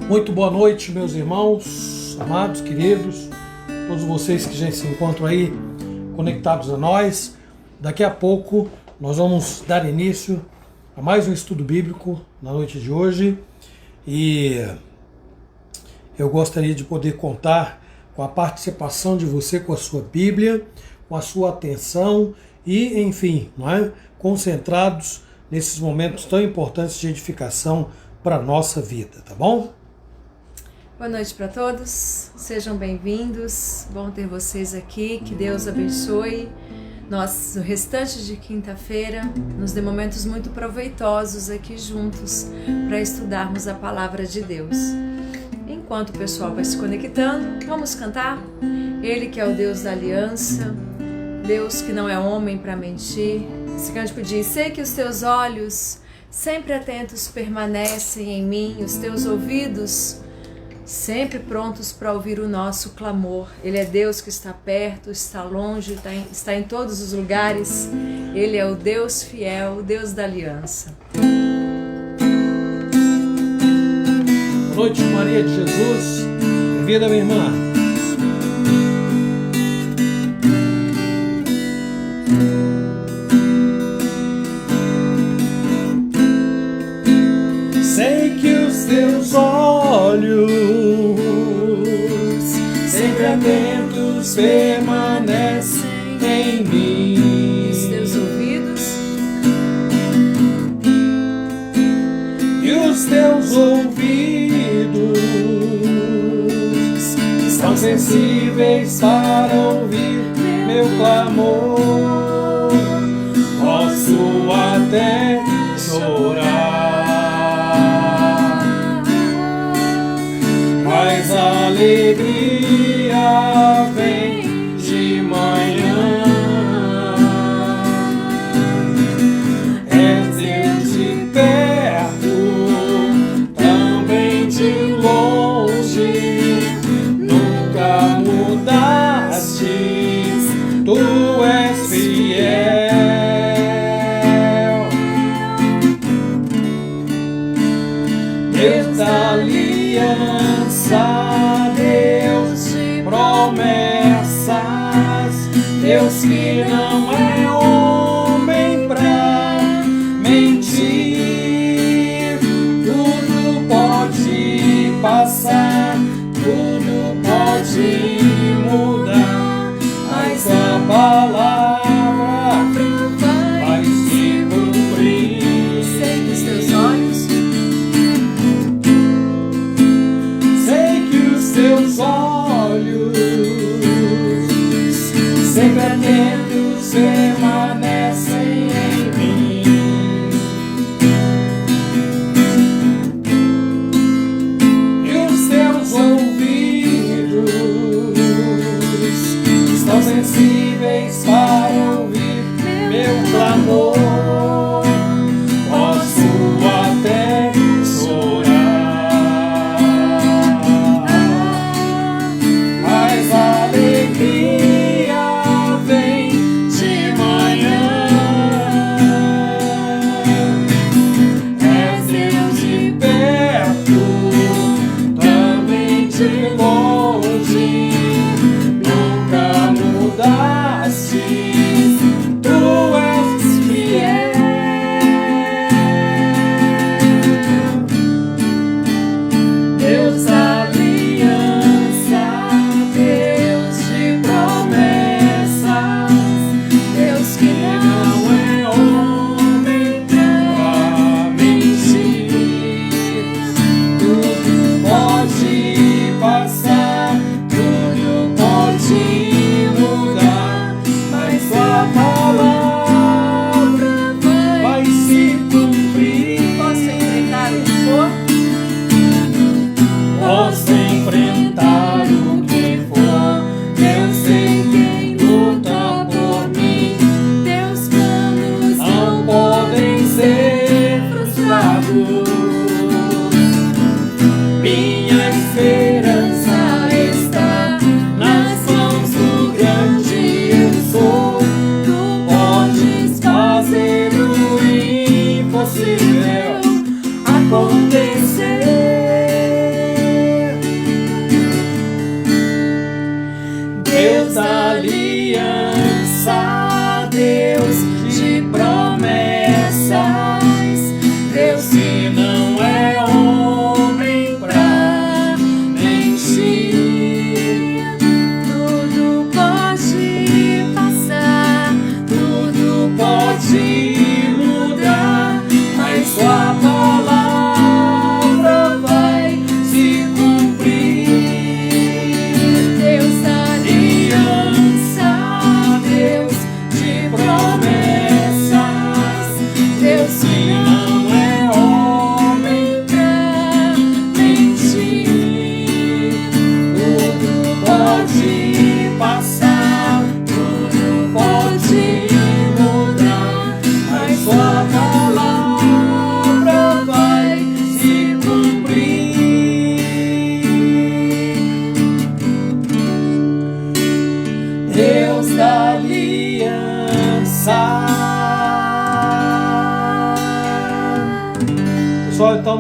Muito boa noite, meus irmãos, amados, queridos, todos vocês que já se encontram aí conectados a nós. Daqui a pouco nós vamos dar início a mais um estudo bíblico na noite de hoje e eu gostaria de poder contar com a participação de você, com a sua Bíblia, com a sua atenção e, enfim, concentrados nesses momentos tão importantes de edificação para a nossa vida, tá bom? Boa noite para todos, sejam bem-vindos, bom ter vocês aqui, que Deus abençoe nós, o restante de quinta-feira, nos dê momentos muito proveitosos aqui juntos para estudarmos a Palavra de Deus. Enquanto o pessoal vai se conectando, vamos cantar? Ele que é o Deus da aliança, Deus que não é homem para mentir. Esse cântico diz: sei que os teus olhos sempre atentos permanecem em mim, os teus ouvidos sempre prontos para ouvir o nosso clamor. Ele é Deus que está perto, está longe, está em todos os lugares. Ele é o Deus fiel, o Deus da aliança. Boa noite, Maria de Jesus. Bem-vinda, minha irmã. Sei que os teus olhos sempre atentos permanecem em mim. Os teus ouvidos e os teus ouvidos são sensíveis para ouvir meu clamor. Posso até chorar, mas a alegria vem de manhã. É Deus de perto, também de longe, nunca mudaste, tu és fiel. Deus da aliança, Deus de promessas, Deus que não é homem pra mentir. Tudo pode passar, tudo pode mudar, mas a palavra vai se cumprir. sei que os teus olhos Teus olhos sempre atentos permanecem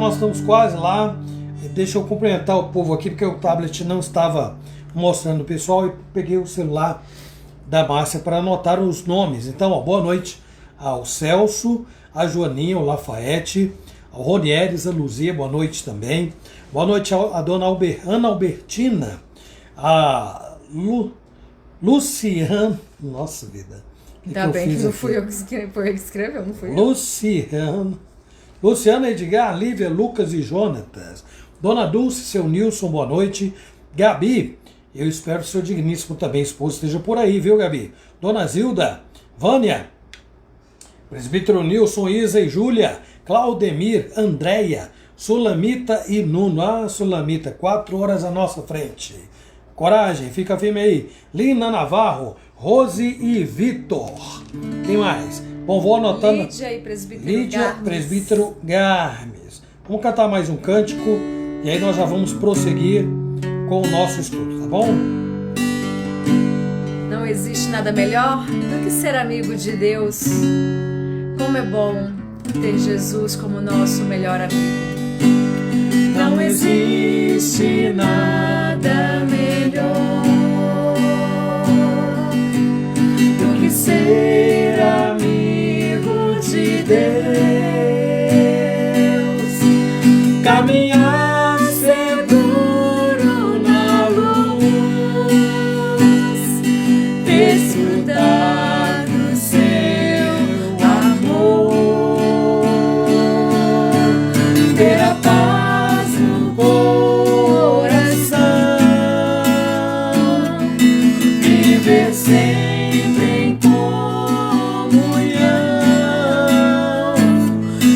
nós estamos quase lá. Deixa eu cumprimentar o povo aqui, porque o tablet não estava mostrando o pessoal e peguei o celular da Márcia para anotar os nomes. Então, ó, boa noite ao Celso, a Joaninha, o Lafayette, ao Ronieres, a Luzia, boa noite também. Boa noite à dona Ana Albertina, a Luciana, nossa vida. Ainda bem que não fui eu que escreveu, não fui eu. Luciana, Edgar, Lívia, Lucas e Jonatas. Dona Dulce, seu Nilson, boa noite. Gabi, eu espero que o seu digníssimo também esposo esteja por aí, viu, Gabi? Dona Zilda, Vânia, Presbítero Nilson, Isa e Júlia, Claudemir, Andréia, Sulamita e Nuno. Ah, Sulamita, 4 horas à nossa frente. Coragem, fica firme aí. Lina Navarro, Rose e Vitor. Quem mais? Bom, vou anotando. Lídia e Presbítero Lídia, Garmes. Presbítero Garmes. Vamos cantar mais um cântico e aí nós já vamos prosseguir com o nosso estudo, tá bom? Não existe nada melhor do que ser amigo de Deus. Como é bom ter Jesus como nosso melhor amigo. Não existe nada melhor do que ser amigo de Deus. Caminhar seguro na luz, desfrutar do seu amor, ter a paz no coração, viver sempre em comunhão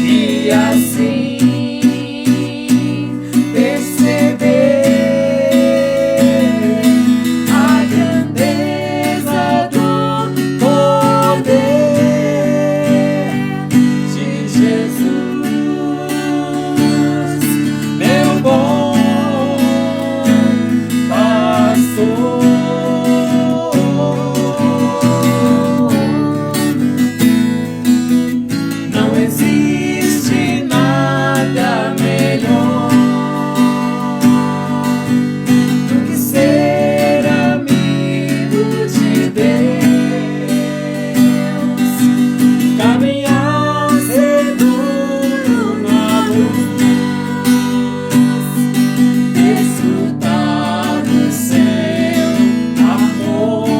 e assim a grandeza do poder de Jesus, meu bom pastor. Não existe nada melhor do que ser amigo de Deus, caminhar seguro na luz, desfrutar do seu amor,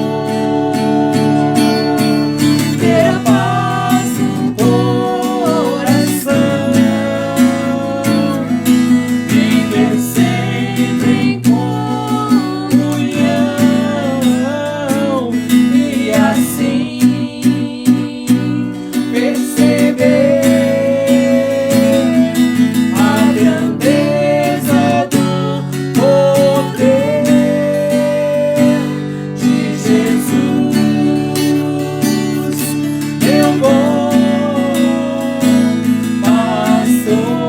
ter a paz no coração, viver sempre em comunhão e assim perceber a grandeza do poder de Jesus, meu bom pastor.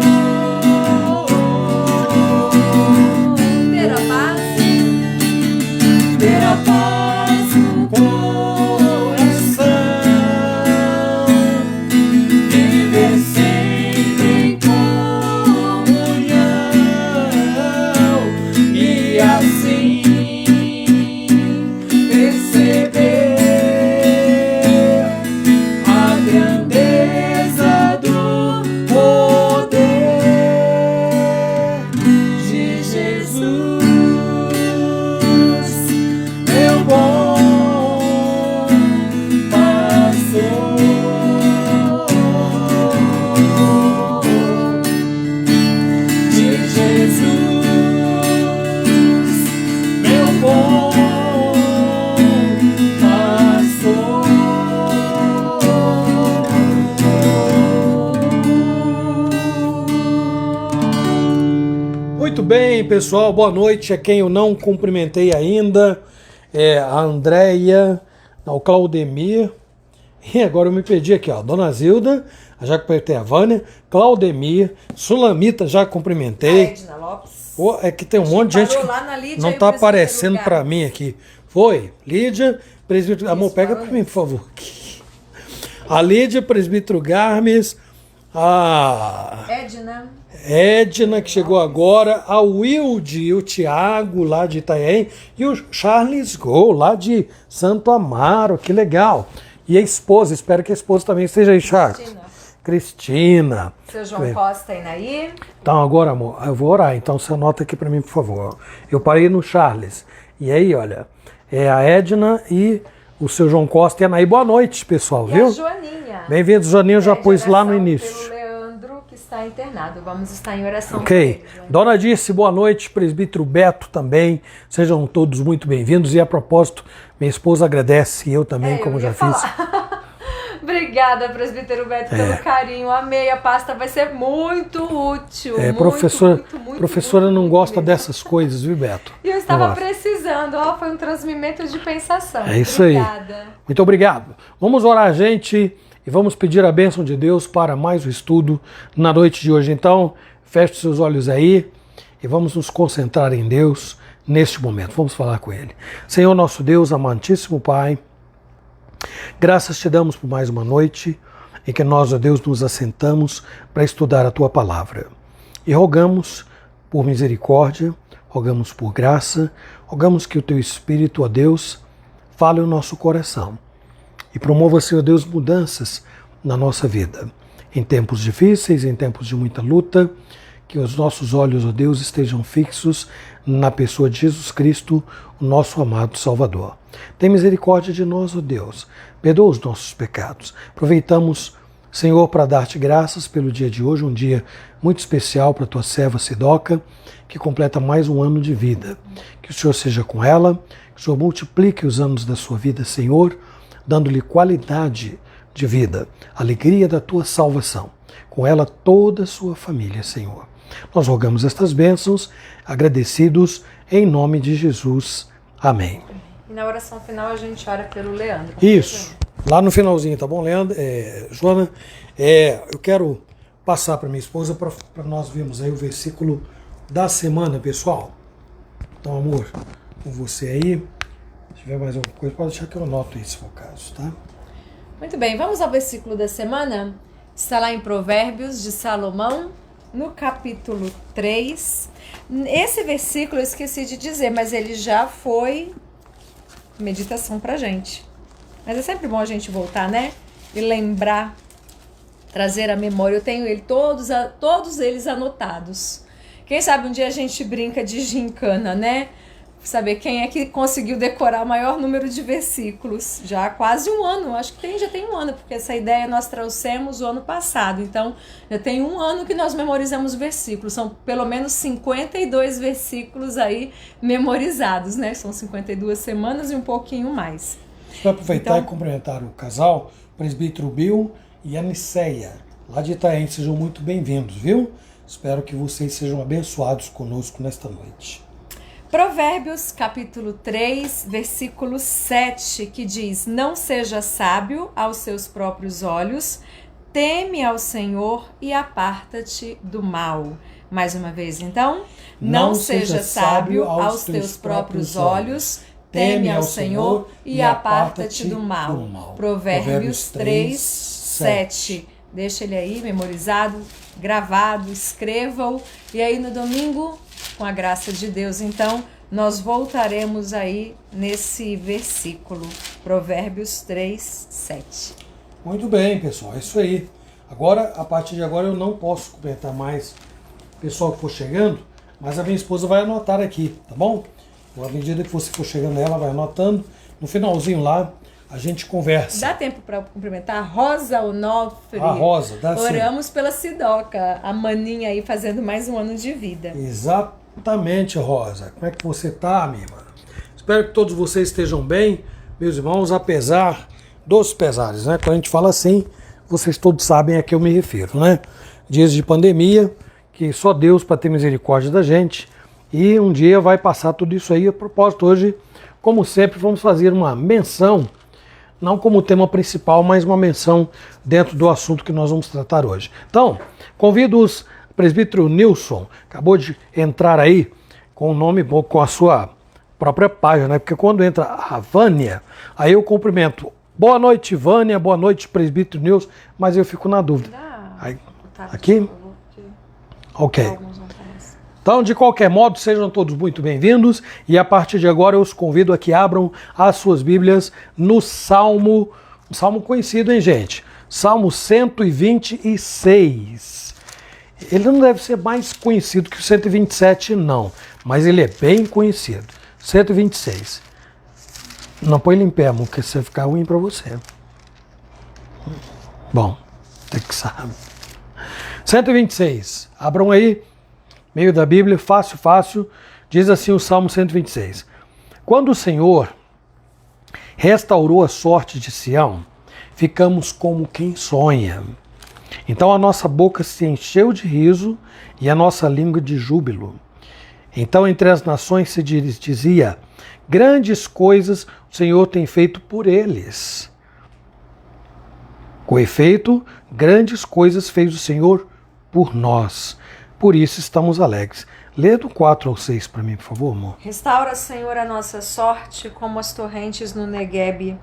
Ter a paz no coração, viver sempre em comunhão e assim perceber a grandeza do poder de Jesus, meu bom pastor. De Jesus, meu bom pastor. Muito bem, pessoal, boa noite a quem eu não cumprimentei ainda. A Andréia, o Claudemir. E agora eu me perdi aqui, ó. Dona Zilda, já cumprimentei a Vânia, Claudemir, Sulamita, já cumprimentei. Edna Lopes. Pô, é que tem um monte de gente parou que lá na Lídia não e o tá presbítero aparecendo pra Garmes. mim aqui. Foi? Lídia, presbítero... Amor, pega parou pra mim, por favor. A Lídia, presbítero Garmes, a Edna, que chegou agora, a Wilde e o Tiago, lá de Itanhaém, e o Charles Gol, lá de Santo Amaro, que legal. E a esposa, espero que a esposa também esteja aí, Charles. Cristina. Seu João Costa aí, Naí. Então agora, amor, eu vou orar, então você anota aqui para mim, por favor. Eu parei no Charles. E aí, olha, é a Edna e o seu João Costa e a Naí. Boa noite, pessoal, e viu? A Joaninha. Bem-vindos, Joaninha, eu já pus lá no início. Pelo Leandro, que está internado. Vamos estar em oração. Ok. Dona Dirce, boa noite. Presbítero Beto também. Sejam todos muito bem-vindos. E a propósito, minha esposa agradece, e eu também, como já fiz. Obrigada, presbítero Beto, pelo carinho. Amei, a pasta vai ser muito útil. Professora não gosta dessas coisas, viu, Beto? E eu estava precisando, foi um transmimento de pensação. É isso aí. Muito obrigado. Vamos orar, gente, e vamos pedir a bênção de Deus para mais o estudo na noite de hoje. Então, feche seus olhos aí e vamos nos concentrar em Deus neste momento. Vamos falar com Ele. Senhor nosso Deus, amantíssimo Pai, graças te damos por mais uma noite em que nós, ó Deus, nos assentamos para estudar a Tua Palavra. E rogamos por misericórdia, rogamos por graça, rogamos que o Teu Espírito, ó Deus, fale o nosso coração e promova, Senhor Deus, mudanças na nossa vida. Em tempos difíceis, em tempos de muita luta, que os nossos olhos, ó Deus, estejam fixos na pessoa de Jesus Cristo, o nosso amado Salvador. Tem misericórdia de nós, ó Deus. Perdoa os nossos pecados. Aproveitamos, Senhor, para dar-te graças pelo dia de hoje, um dia muito especial para a tua serva Sidoca, que completa mais um ano de vida. Que o Senhor seja com ela, que o Senhor multiplique os anos da sua vida, Senhor, dando-lhe qualidade de vida, alegria da tua salvação. Com ela toda a sua família, Senhor. Nós rogamos estas bênçãos, agradecidos em nome de Jesus. Amém. E na oração final a gente ora pelo Leandro. Isso, lá no finalzinho, tá bom, Leandro? Joana, eu quero passar para minha esposa para nós vermos aí o versículo da semana, pessoal. Então, amor, com você aí. Se tiver mais alguma coisa, pode deixar que eu anoto isso, se for o caso, tá? Muito bem, vamos ao versículo da semana. Está lá em Provérbios de Salomão, no capítulo 3. Esse versículo eu esqueci de dizer, mas ele já foi meditação pra gente. Mas é sempre bom a gente voltar, né? E lembrar, trazer a memória. Eu tenho ele todos eles anotados. Quem sabe um dia a gente brinca de gincana, né? Saber quem é que conseguiu decorar o maior número de versículos. Já há quase um ano, acho que já tem um ano, porque essa ideia nós trouxemos o ano passado. Então, já tem um ano que nós memorizamos versículos. São pelo menos 52 versículos aí memorizados, né? São 52 semanas e um pouquinho mais. Vou aproveitar e cumprimentar o casal, o presbítero Bill e a Niceia, lá de Itaém. Sejam muito bem-vindos, viu? Espero que vocês sejam abençoados conosco nesta noite. Provérbios, capítulo 3, versículo 7, que diz: Não seja sábio aos seus próprios olhos, teme ao Senhor e aparta-te do mal. Mais uma vez, então. Não seja sábio aos teus próprios olhos, teme ao Senhor e aparta-te do mal. Provérbios 3, 7. Deixa ele aí memorizado, gravado, escreva-o. E aí no domingo, com a graça de Deus, então, nós voltaremos aí nesse versículo, Provérbios 3, 7. Muito bem, pessoal, é isso aí. Agora, a partir de agora, eu não posso comentar mais o pessoal que for chegando, mas a minha esposa vai anotar aqui, tá bom? Então, à medida que você for chegando, ela vai anotando. No finalzinho lá, a gente conversa. Dá tempo para cumprimentar a Rosa Onofre? A Rosa, dá sim. Oramos pela Sidoca, a maninha aí fazendo mais um ano de vida. Exatamente, Rosa. Como é que você tá, minha irmã? Espero que todos vocês estejam bem, meus irmãos, apesar dos pesares, né? Quando a gente fala assim, vocês todos sabem a que eu me refiro, né? Dias de pandemia, que só Deus para ter misericórdia da gente, e um dia vai passar tudo isso aí. A propósito, hoje, como sempre, vamos fazer uma menção, não como tema principal, mas uma menção dentro do assunto que nós vamos tratar hoje. Então, convido os presbítero Nilson, acabou de entrar aí com o nome, com a sua própria página, né? Porque quando entra a Vânia, aí eu cumprimento. Boa noite, Vânia, boa noite, presbítero Nilson, mas eu fico na dúvida. Aí, tablet, Aqui? por favor, porque Ok. alguns não aparecem. Então, de qualquer modo, sejam todos muito bem-vindos e a partir de agora eu os convido a que abram as suas Bíblias no Salmo, um salmo conhecido, hein, gente? Salmo 126. Ele não deve ser mais conhecido que o 127, não, mas ele é bem conhecido. 126. Não põe ele em pé, amor, porque isso vai ficar ruim para você. Bom, tem que saber. 126. Abram aí. Meio da Bíblia, fácil, fácil, diz assim o Salmo 126. Quando o Senhor restaurou a sorte de Sião, ficamos como quem sonha. Então a nossa boca se encheu de riso e a nossa língua de júbilo. Então entre as nações se dizia, grandes coisas o Senhor tem feito por eles. Com efeito, grandes coisas fez o Senhor por nós. Por isso estamos alegres. Lê do 4 ao 6 para mim, por favor, amor. Restaura, Senhor, a nossa sorte como as torrentes no Neguebe.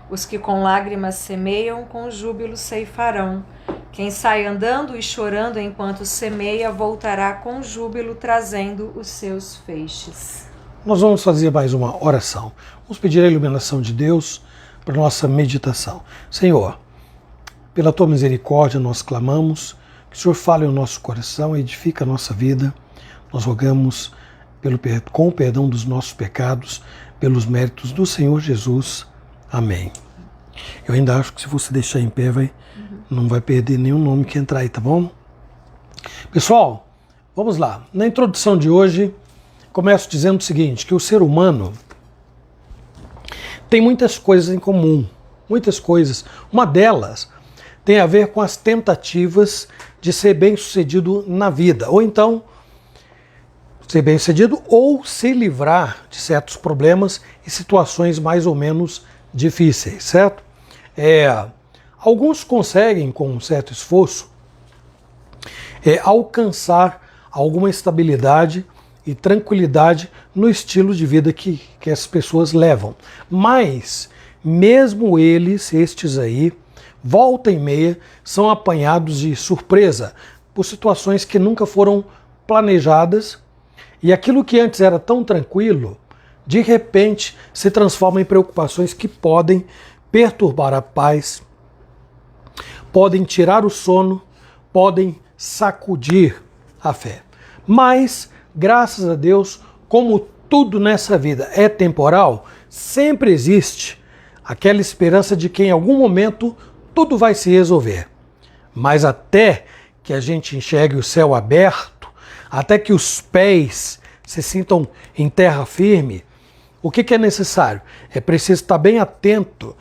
Os que com lágrimas semeiam, com júbilo ceifarão. Quem sai andando e chorando enquanto semeia, voltará com júbilo trazendo os seus feixes. Nós vamos fazer mais uma oração. Vamos pedir a iluminação de Deus para a nossa meditação. Senhor, pela tua misericórdia nós clamamos, que o Senhor fale ao nosso coração, edifique a nossa vida. Nós rogamos com o perdão dos nossos pecados, pelos méritos do Senhor Jesus. Amém. Eu ainda acho que se você deixar em pé, não vai perder nenhum nome que entrar aí, tá bom? Pessoal, vamos lá. Na introdução de hoje, começo dizendo o seguinte, que o ser humano tem muitas coisas em comum. Muitas coisas. Uma delas tem a ver com as tentativas de ser bem-sucedido na vida, ou então ser bem-sucedido ou se livrar de certos problemas e situações mais ou menos difíceis, certo? Alguns conseguem, com um certo esforço, alcançar alguma estabilidade e tranquilidade no estilo de vida que as pessoas levam. Mas, mesmo estes aí, volta e meia, são apanhados de surpresa por situações que nunca foram planejadas e aquilo que antes era tão tranquilo, de repente se transforma em preocupações que podem perturbar a paz, podem tirar o sono, podem sacudir a fé. Mas, graças a Deus, como tudo nessa vida é temporal, sempre existe aquela esperança de que em algum momento tudo vai se resolver. Mas até que a gente enxergue o céu aberto, até que os pés se sintam em terra firme, o que é necessário? É preciso estar bem atento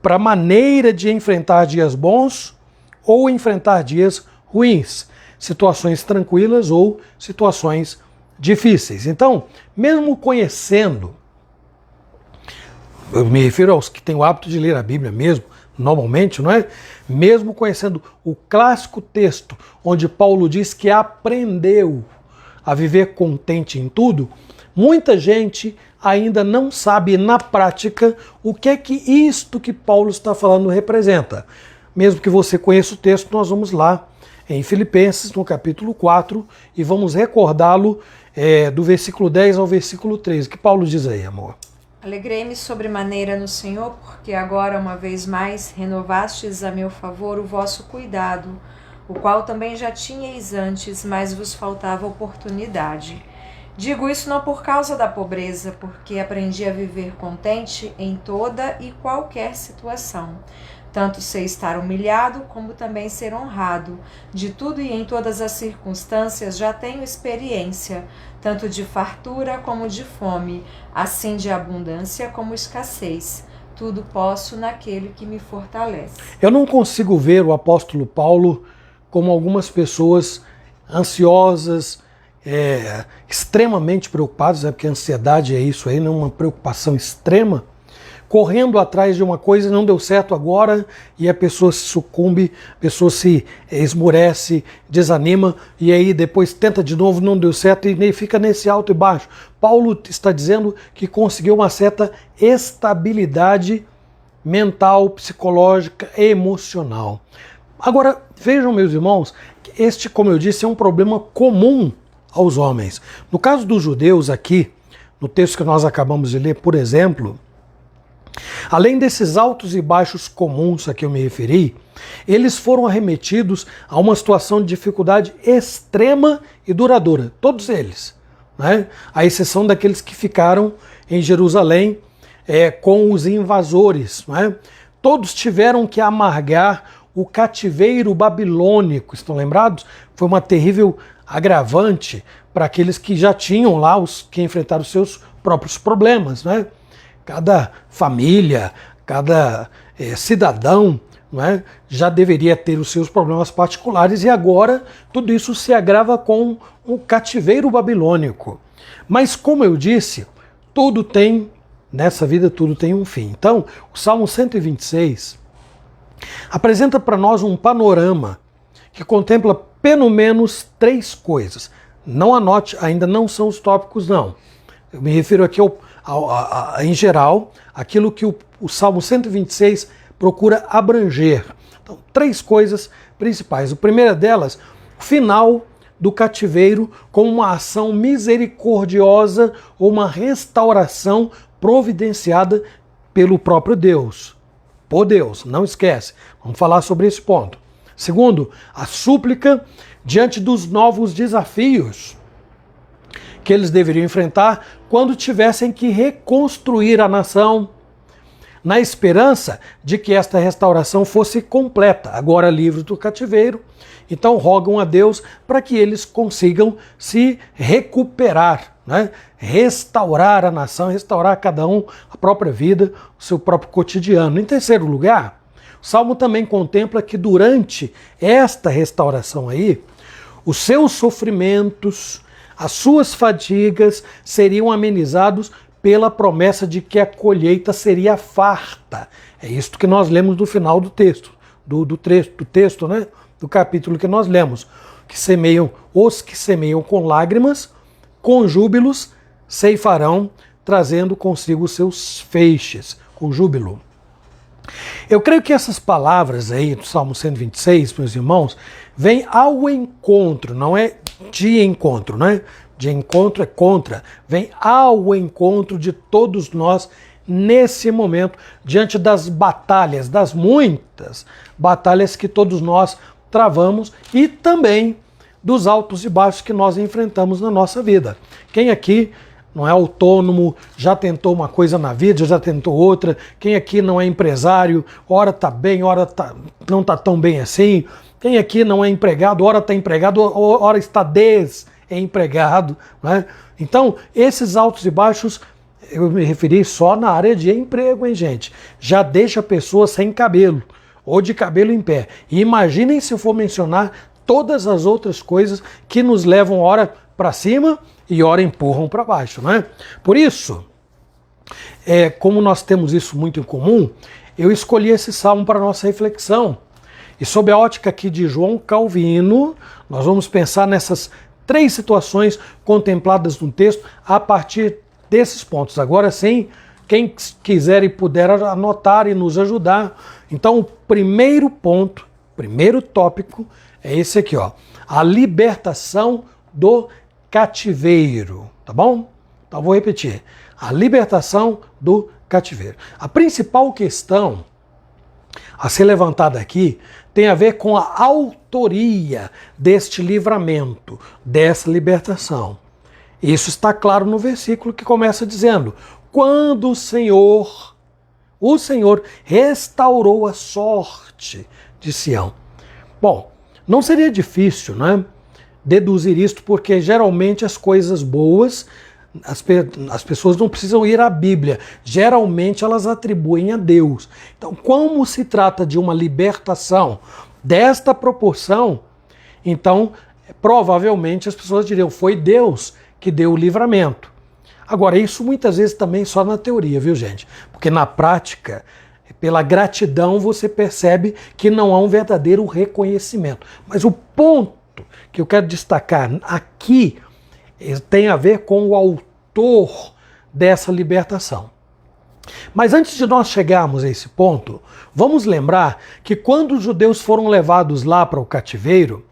para a maneira de enfrentar dias bons ou enfrentar dias ruins, situações tranquilas ou situações difíceis. Então, mesmo conhecendo, eu me refiro aos que têm o hábito de ler a Bíblia mesmo, normalmente, não é? Mesmo conhecendo o clássico texto onde Paulo diz que aprendeu a viver contente em tudo, muita gente ainda não sabe na prática o que é que isto que Paulo está falando representa. Mesmo que você conheça o texto, nós vamos lá em Filipenses, no capítulo 4, e vamos recordá-lo do versículo 10 ao versículo 13. O que Paulo diz aí, amor? Alegrei-me sobremaneira no Senhor, porque agora, uma vez mais, renovastes a meu favor o vosso cuidado, o qual também já tinhais antes, mas vos faltava oportunidade. Digo isso não por causa da pobreza, porque aprendi a viver contente em toda e qualquer situação. Tanto sei estar humilhado, como também ser honrado. De tudo e em todas as circunstâncias já tenho experiência, tanto de fartura como de fome, assim de abundância como escassez. Tudo posso naquele que me fortalece. Eu não consigo ver o apóstolo Paulo como algumas pessoas ansiosas, extremamente preocupadas, porque a ansiedade é isso aí, uma preocupação extrema, correndo atrás de uma coisa, não deu certo agora, e a pessoa se sucumbe, a pessoa se esmorece, desanima, e aí depois tenta de novo, não deu certo, e fica nesse alto e baixo. Paulo está dizendo que conseguiu uma certa estabilidade mental, psicológica, emocional. Agora, Vejam, meus irmãos, que este, como eu disse, é um problema comum aos homens. No caso dos judeus aqui, no texto que nós acabamos de ler, por exemplo, além desses altos e baixos comuns a que eu me referi, eles foram arremetidos a uma situação de dificuldade extrema e duradoura. Todos eles, né? À exceção daqueles que ficaram em Jerusalém com os invasores, né? Todos tiveram que amargar o cativeiro babilônico. Estão lembrados? Foi uma terrível agravante para aqueles que já tinham lá, os que enfrentaram os seus próprios problemas, né? Cada família, cada cidadão, não é, já deveria ter os seus problemas particulares, e agora tudo isso se agrava com o cativeiro babilônico. Mas, como eu disse, tudo tem, nessa vida tudo tem um fim. Então, o Salmo 126 apresenta para nós um panorama que contempla pelo menos 3 coisas. Não anote, ainda não são os tópicos, não. Eu me refiro aqui em geral, aquilo que o Salmo 126 procura abranger. Então, 3 coisas principais. A primeira delas, o final do cativeiro com uma ação misericordiosa ou uma restauração providenciada pelo próprio Deus. Por Deus, não esquece. Vamos falar sobre esse ponto. Segundo, a súplica diante dos novos desafios que eles deveriam enfrentar quando tivessem que reconstruir a nação, na esperança de que esta restauração fosse completa, agora livres do cativeiro. Então rogam a Deus para que eles consigam se recuperar, né? Restaurar a nação, restaurar cada um a própria vida, o seu próprio cotidiano. Em terceiro lugar, o Salmo também contempla que durante esta restauração aí, os seus sofrimentos, as suas fadigas seriam amenizados pela promessa de que a colheita seria farta. É isto que nós lemos no final do texto, do texto, né? Do capítulo que nós lemos. Os que semeiam com lágrimas, com júbilos, ceifarão, trazendo consigo os seus feixes, com júbilo. Eu creio que essas palavras aí do Salmo 126, meus irmãos, vêm ao encontro, não é de encontro, né? De encontro é contra, vem ao encontro de todos nós nesse momento, diante das batalhas, das muitas batalhas que todos nós travamos e também dos altos e baixos que nós enfrentamos na nossa vida. Quem aqui não é autônomo, já tentou uma coisa na vida, já tentou outra? Quem aqui não é empresário, ora está bem, ora não está tão bem assim? Quem aqui não é empregado, ora está empregado, ora está desempregado, né? Então, esses altos e baixos, eu me referi só na área de emprego, hein, gente? Já deixa a pessoa sem cabelo, ou de cabelo em pé. E imaginem se eu for mencionar todas as outras coisas que nos levam ora para cima e ora empurram para baixo, né? Por isso, como nós temos isso muito em comum, eu escolhi esse salmo para nossa reflexão. E sob a ótica aqui de João Calvino, nós vamos pensar nessas 3 situações contempladas no texto a partir desses pontos. Agora sim, quem quiser e puder anotar e nos ajudar. Então, o primeiro ponto, primeiro tópico é esse aqui, ó. A libertação do cativeiro, tá bom? Então, vou repetir. A libertação do cativeiro. A principal questão a ser levantada aqui tem a ver com a autoria deste livramento, dessa libertação. Isso está claro no versículo que começa dizendo: quando o Senhor restaurou a sorte de Sião. Bom, não seria difícil, né, deduzir isto, porque geralmente as coisas boas, as pessoas não precisam ir à Bíblia, geralmente elas atribuem a Deus. Então, como se trata de uma libertação desta proporção, então provavelmente as pessoas diriam: foi Deus que deu o livramento. Agora, isso muitas vezes também só na teoria, viu, gente? Porque na prática, pela gratidão, você percebe que não há um verdadeiro reconhecimento. Mas o ponto que eu quero destacar aqui tem a ver com o autor dessa libertação. Mas antes de nós chegarmos a esse ponto, vamos lembrar que quando os judeus foram levados lá para o cativeiro,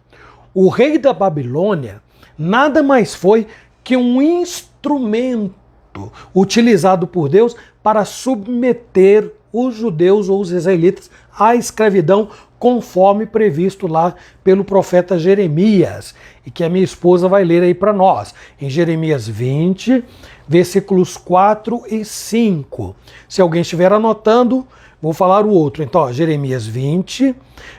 o rei da Babilônia nada mais foi que um instrumento utilizado por Deus para submeter os judeus ou os israelitas à escravidão, conforme previsto lá pelo profeta Jeremias, e que a minha esposa vai ler aí para nós, em Jeremias 20, versículos 4 e 5. Se alguém estiver anotando, vou falar o outro. Então, ó, Jeremias 20,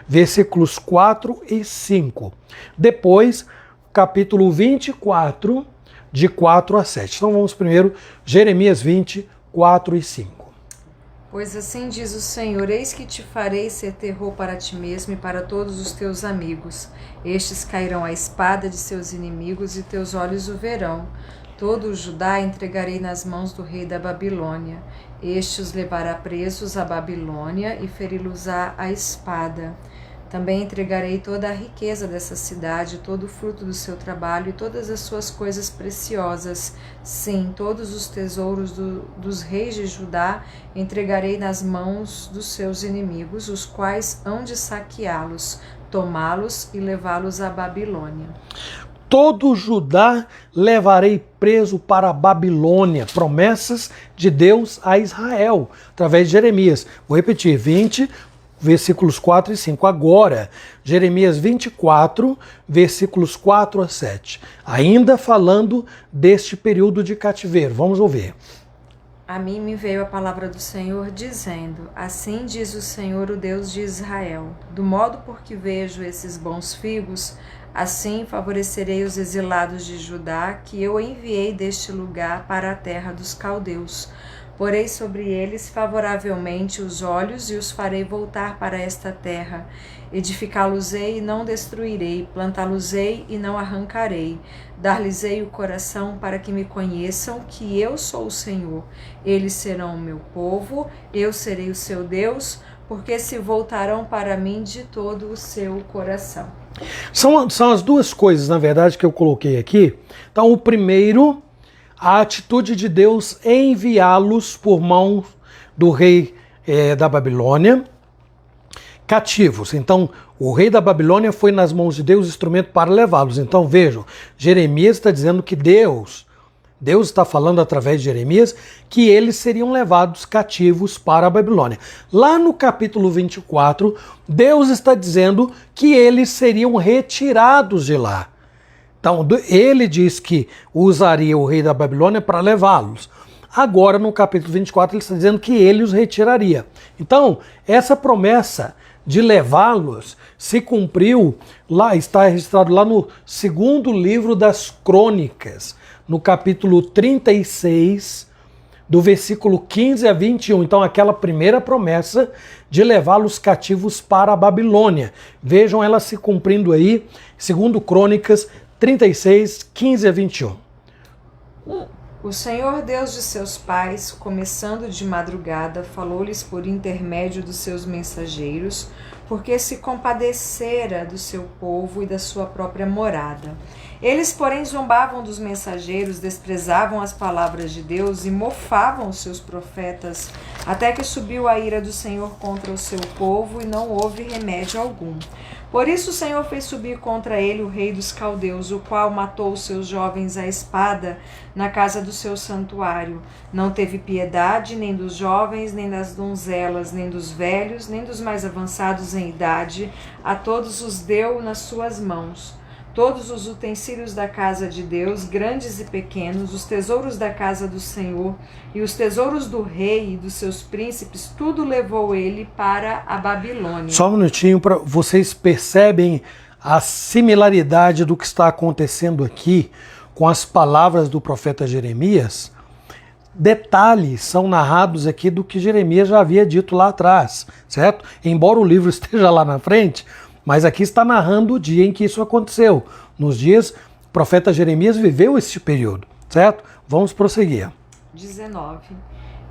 versículos 4 e 5. Depois, capítulo 24, de 4 a 7. Então vamos primeiro, Jeremias 20, 4 e 5. Pois assim diz o Senhor, eis que te farei ser terror para ti mesmo e para todos os teus amigos. Estes cairão à espada de seus inimigos e teus olhos o verão. Todo o Judá entregarei nas mãos do rei da Babilônia. Este os levará presos à Babilônia e feri-los-á à espada. Também entregarei toda a riqueza dessa cidade, todo o fruto do seu trabalho e todas as suas coisas preciosas. Sim, todos os tesouros dos reis de Judá entregarei nas mãos dos seus inimigos, os quais hão de saqueá-los, tomá-los e levá-los à Babilônia. Todo Judá levarei preso para a Babilônia. Promessas de Deus a Israel, através de Jeremias. Vou repetir, 20, versículos 4 e 5. Agora, Jeremias 24, versículos 4 a 7. Ainda falando deste período de cativeiro. Vamos ouvir. A mim me veio a palavra do Senhor, dizendo: Assim diz o Senhor, o Deus de Israel: Do modo por que vejo esses bons figos, assim favorecerei os exilados de Judá, que eu enviei deste lugar para a terra dos caldeus. Porei sobre eles favoravelmente os olhos e os farei voltar para esta terra. Edificá-los-ei e não destruirei, plantá-los-ei e não arrancarei. Dar-lhes-ei o coração para que me conheçam que eu sou o Senhor. Eles serão o meu povo, eu serei o seu Deus, porque se voltarão para mim de todo o seu coração. São as duas coisas, na verdade, que eu coloquei aqui. Então, o primeiro, a atitude de Deus em enviá-los por mão do rei da Babilônia, cativos. Então, o rei da Babilônia foi nas mãos de Deus instrumento para levá-los. Então, vejam, Jeremias está dizendo que Deus está falando através de Jeremias que eles seriam levados cativos para a Babilônia. Lá no capítulo 24, Deus está dizendo que eles seriam retirados de lá. Então, ele diz que usaria o rei da Babilônia para levá-los. Agora, no capítulo 24, ele está dizendo que ele os retiraria. Então, essa promessa de levá-los se cumpriu, lá está registrado lá no segundo livro das Crônicas, no capítulo 36, do versículo 15 a 21. Então, aquela primeira promessa de levá-los cativos para a Babilônia. Vejam ela se cumprindo aí, segundo Crônicas 36, 15 a 21. O Senhor Deus de seus pais, começando de madrugada, falou-lhes por intermédio dos seus mensageiros, porque se compadecera do seu povo e da sua própria morada. Eles, porém, zombavam dos mensageiros, desprezavam as palavras de Deus e mofavam os seus profetas, até que subiu a ira do Senhor contra o seu povo e não houve remédio algum. Por isso o Senhor fez subir contra ele o rei dos caldeus, o qual matou os seus jovens à espada na casa do seu santuário. Não teve piedade nem dos jovens, nem das donzelas, nem dos velhos, nem dos mais avançados em idade. A todos os deu nas suas mãos. Todos os utensílios da casa de Deus, grandes e pequenos, os tesouros da casa do Senhor e os tesouros do rei e dos seus príncipes, tudo levou ele para a Babilônia. Só um minutinho, para vocês percebem a similaridade do que está acontecendo aqui com as palavras do profeta Jeremias. Detalhes são narrados aqui do que Jeremias já havia dito lá atrás, certo? Embora o livro esteja lá na frente, mas aqui está narrando o dia em que isso aconteceu. Nos dias, o profeta Jeremias viveu esse período, certo? Vamos prosseguir. 19.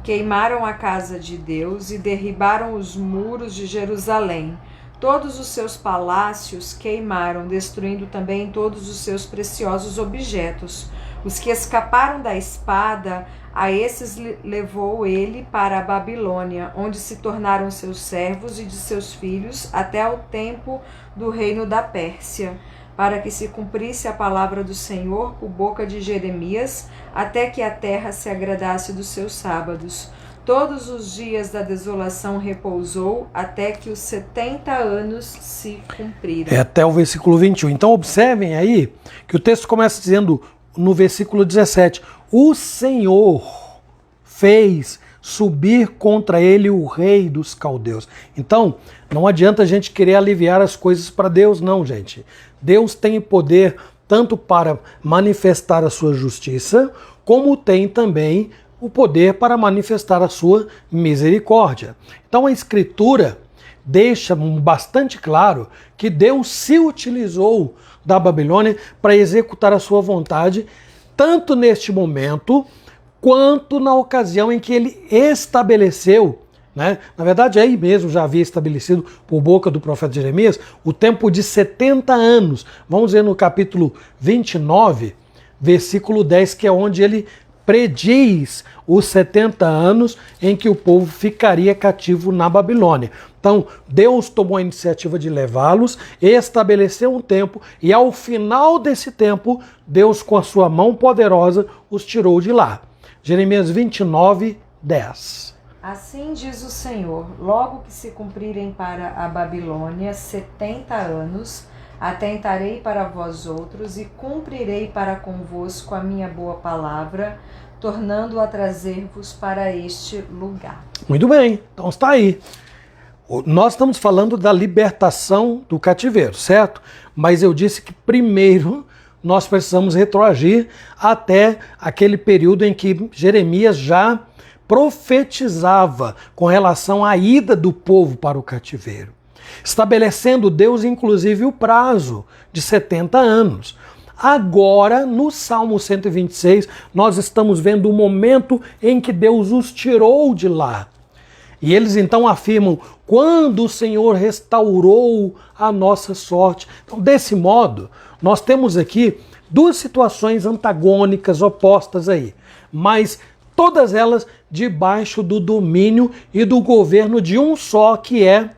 Queimaram a casa de Deus e derribaram os muros de Jerusalém. Todos os seus palácios queimaram, destruindo também todos os seus preciosos objetos. Os que escaparam da espada A esses levou ele para a Babilônia, onde se tornaram seus servos e de seus filhos, até ao tempo do reino da Pérsia, para que se cumprisse a palavra do Senhor por boca de Jeremias, até que a terra se agradasse dos seus sábados. Todos os dias da desolação repousou, até que os 70 anos se cumpriram. É até o versículo 21. Então observem aí que o texto começa dizendo no versículo 17: o Senhor fez subir contra ele o rei dos caldeus. Então, não adianta a gente querer aliviar as coisas para Deus, não, gente. Deus tem poder tanto para manifestar a sua justiça, como tem também o poder para manifestar a sua misericórdia. Então a Escritura deixa bastante claro que Deus se utilizou da Babilônia para executar a sua vontade, tanto neste momento, quanto na ocasião em que ele estabeleceu, né? Na verdade, aí mesmo já havia estabelecido por boca do profeta Jeremias o tempo de 70 anos. Vamos ver no capítulo 29, versículo 10, que é onde ele prediz os 70 anos em que o povo ficaria cativo na Babilônia. Então, Deus tomou a iniciativa de levá-los, estabeleceu um tempo, e ao final desse tempo, Deus, com a sua mão poderosa, os tirou de lá. Jeremias 29, 10. Assim diz o Senhor: logo que se cumprirem para a Babilônia 70 anos, atentarei para vós outros e cumprirei para convosco a minha boa palavra, tornando a trazer-vos para este lugar. Muito bem, então está aí. Nós estamos falando da libertação do cativeiro, certo? Mas eu disse que primeiro nós precisamos retroagir até aquele período em que Jeremias já profetizava com relação à ida do povo para o cativeiro, estabelecendo Deus inclusive o prazo de 70 anos. Agora, no Salmo 126, nós estamos vendo o momento em que Deus os tirou de lá. E eles então afirmam: quando o Senhor restaurou a nossa sorte. Então, desse modo, nós temos aqui duas situações antagônicas, opostas aí, mas todas elas debaixo do domínio e do governo de um só, que é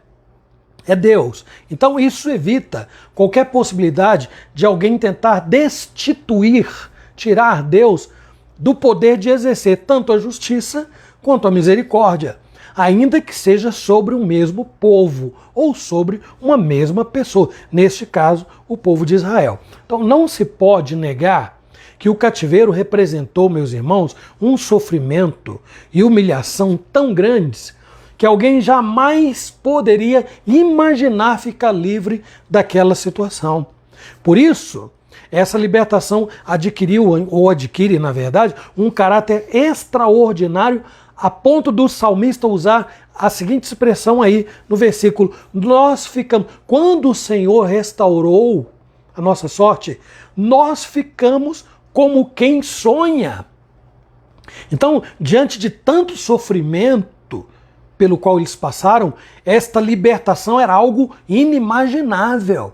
Deus. Então isso evita qualquer possibilidade de alguém tentar destituir, tirar Deus do poder de exercer tanto a justiça quanto a misericórdia, ainda que seja sobre o mesmo povo ou sobre uma mesma pessoa, neste caso, o povo de Israel. Então não se pode negar que o cativeiro representou, meus irmãos, um sofrimento e humilhação tão grandes que alguém jamais poderia imaginar ficar livre daquela situação. Por isso, essa libertação adquire, na verdade, um caráter extraordinário, a ponto do salmista usar a seguinte expressão aí no versículo: nós ficamos, quando o Senhor restaurou a nossa sorte, nós ficamos como quem sonha. Então, diante de tanto sofrimento pelo qual eles passaram, esta libertação era algo inimaginável.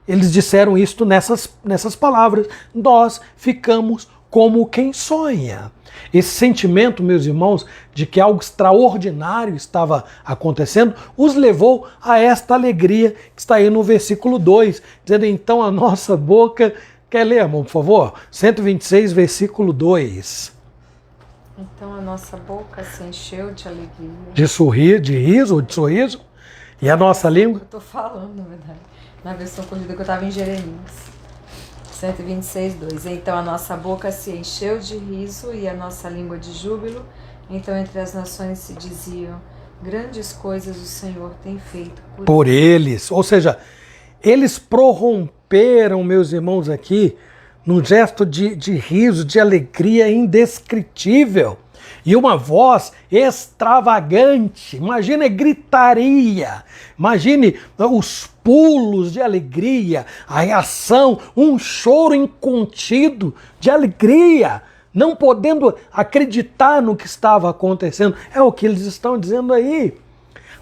Eles disseram isto nessas palavras: nós ficamos como quem sonha. Esse sentimento, meus irmãos, de que algo extraordinário estava acontecendo, os levou a esta alegria que está aí no versículo 2, dizendo: então a nossa boca... Quer ler, irmão, por favor? 126, versículo 2. Então a nossa boca se encheu de alegria. De riso ou de sorriso. E a nossa língua? Eu estou falando, na verdade. Na versão corrigida que eu estava em Jeremias. 126, 2. Então a nossa boca se encheu de riso e a nossa língua de júbilo. Então entre as nações se diziam: grandes coisas o Senhor tem feito por eles. Ou seja, eles prorromperam, meus irmãos, aqui num gesto de riso, de alegria indescritível. E uma voz extravagante. Imagine gritaria. Imagine os pulos de alegria, a reação, um choro incontido de alegria, não podendo acreditar no que estava acontecendo. É o que eles estão dizendo aí.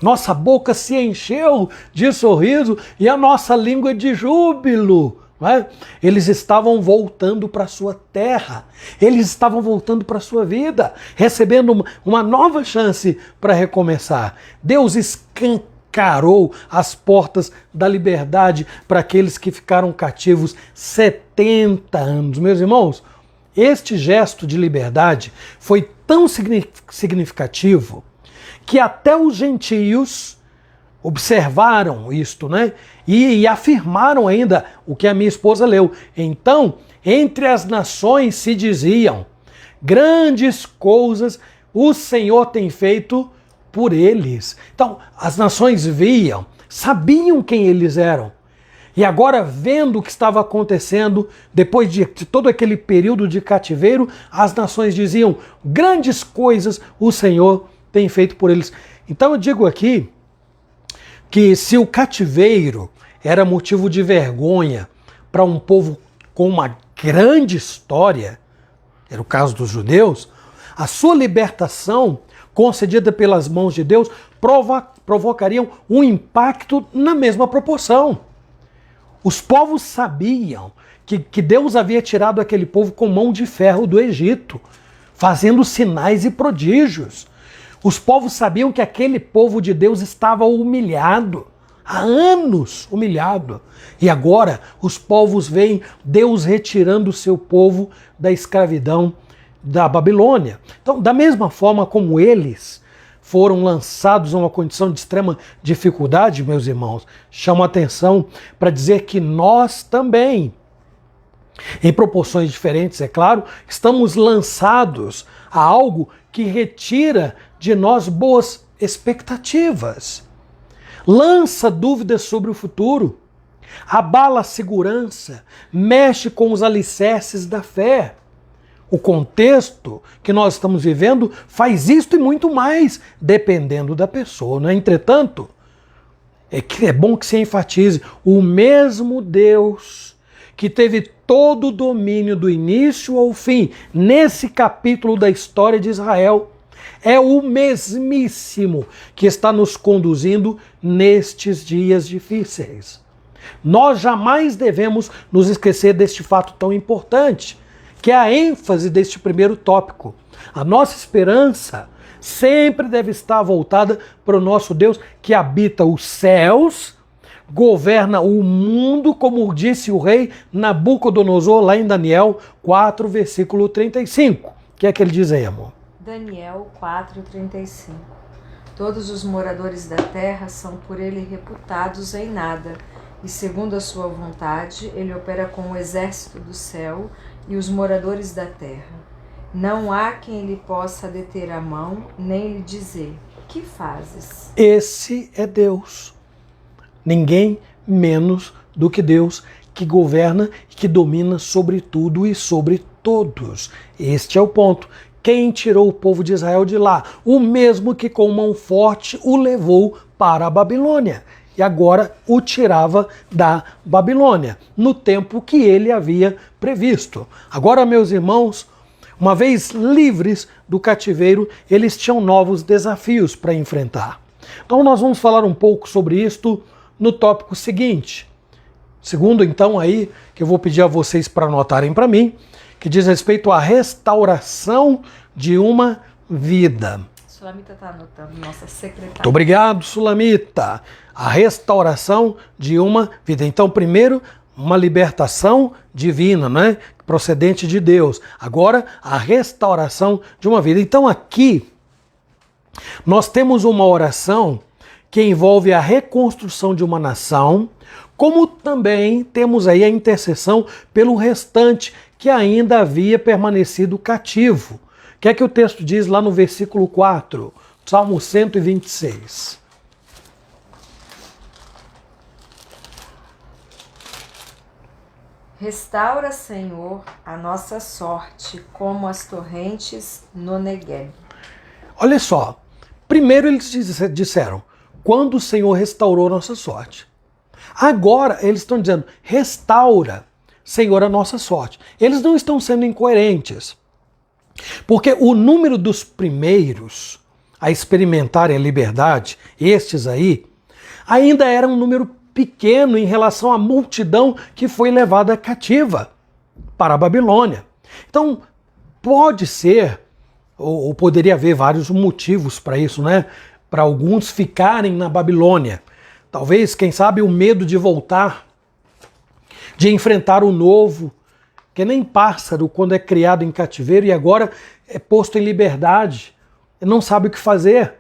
Nossa boca se encheu de sorriso e a nossa língua de júbilo. não é? Eles estavam voltando para a sua terra, eles estavam voltando para a sua vida, recebendo uma nova chance para recomeçar. Deus escancarou as portas da liberdade para aqueles que ficaram cativos 70 anos. Meus irmãos, este gesto de liberdade foi tão significativo que até os gentios observaram isto, né? E afirmaram ainda o que a minha esposa leu. Então, entre as nações se diziam: grandes coisas o Senhor tem feito por eles. Então, as nações viam, sabiam quem eles eram. E agora, vendo o que estava acontecendo, depois de todo aquele período de cativeiro, as nações diziam: grandes coisas o Senhor tem feito por eles. Então eu digo aqui que se o cativeiro era motivo de vergonha para um povo com uma grande história, era o caso dos judeus, a sua libertação concedida pelas mãos de Deus provocariam um impacto na mesma proporção. Os povos sabiam que Deus havia tirado aquele povo com mão de ferro do Egito, fazendo sinais e prodígios. Os povos sabiam que aquele povo de Deus estava humilhado, há anos humilhado. E agora os povos veem Deus retirando o seu povo da escravidão da Babilônia. Então, da mesma forma como eles foram lançados a uma condição de extrema dificuldade, meus irmãos, chamo a atenção para dizer que nós também, em proporções diferentes, é claro, estamos lançados a algo que retira de nós boas expectativas, lança dúvidas sobre o futuro, abala a segurança, mexe com os alicerces da fé. O contexto que nós estamos vivendo faz isto e muito mais, dependendo da pessoa, né? Entretanto, é bom que se enfatize: o mesmo Deus que teve todo o domínio do início ao fim, nesse capítulo da história de Israel, é o mesmíssimo que está nos conduzindo nestes dias difíceis. Nós jamais devemos nos esquecer deste fato tão importante, que é a ênfase deste primeiro tópico. A nossa esperança sempre deve estar voltada para o nosso Deus que habita os céus, governa o mundo, como disse o rei Nabucodonosor lá em Daniel 4, versículo 35. O que é que ele diz aí, amor? Daniel 4:35. Todos os moradores da terra são por ele reputados em nada, e segundo a sua vontade, ele opera com o exército do céu e os moradores da terra. Não há quem lhe possa deter a mão, nem lhe dizer: que fazes? Esse é Deus. Ninguém menos do que Deus, que governa e que domina sobre tudo e sobre todos. Este é o ponto. Quem tirou o povo de Israel de lá? O mesmo que com mão forte o levou para a Babilônia. E agora o tirava da Babilônia, no tempo que ele havia previsto. Agora, meus irmãos, uma vez livres do cativeiro, eles tinham novos desafios para enfrentar. Então nós vamos falar um pouco sobre isto no tópico seguinte. Segundo, então, aí, que eu vou pedir a vocês para anotarem para mim, que diz respeito à restauração de uma vida. Sulamita está anotando, nossa secretária. Muito obrigado, Sulamita. A restauração de uma vida. Então, primeiro, uma libertação divina, né? Procedente de Deus. Agora, a restauração de uma vida. Então, aqui, nós temos uma oração que envolve a reconstrução de uma nação, como também temos aí a intercessão pelo restante que ainda havia permanecido cativo. O que é que o texto diz lá no versículo 4, Salmo 126? Restaura, Senhor, a nossa sorte, como as torrentes no Negueb. Olha só, primeiro eles disseram, quando o Senhor restaurou nossa sorte. Agora eles estão dizendo, restaura, Senhor, a nossa sorte. Eles não estão sendo incoerentes. Porque o número dos primeiros a experimentarem a liberdade, estes aí, ainda era um número pequeno em relação à multidão que foi levada cativa para a Babilônia. Então, pode ser, ou poderia haver vários motivos para isso, né? Para alguns ficarem na Babilônia. Talvez, quem sabe, o medo de voltar, de enfrentar o novo, que nem pássaro quando é criado em cativeiro e agora é posto em liberdade, não sabe o que fazer,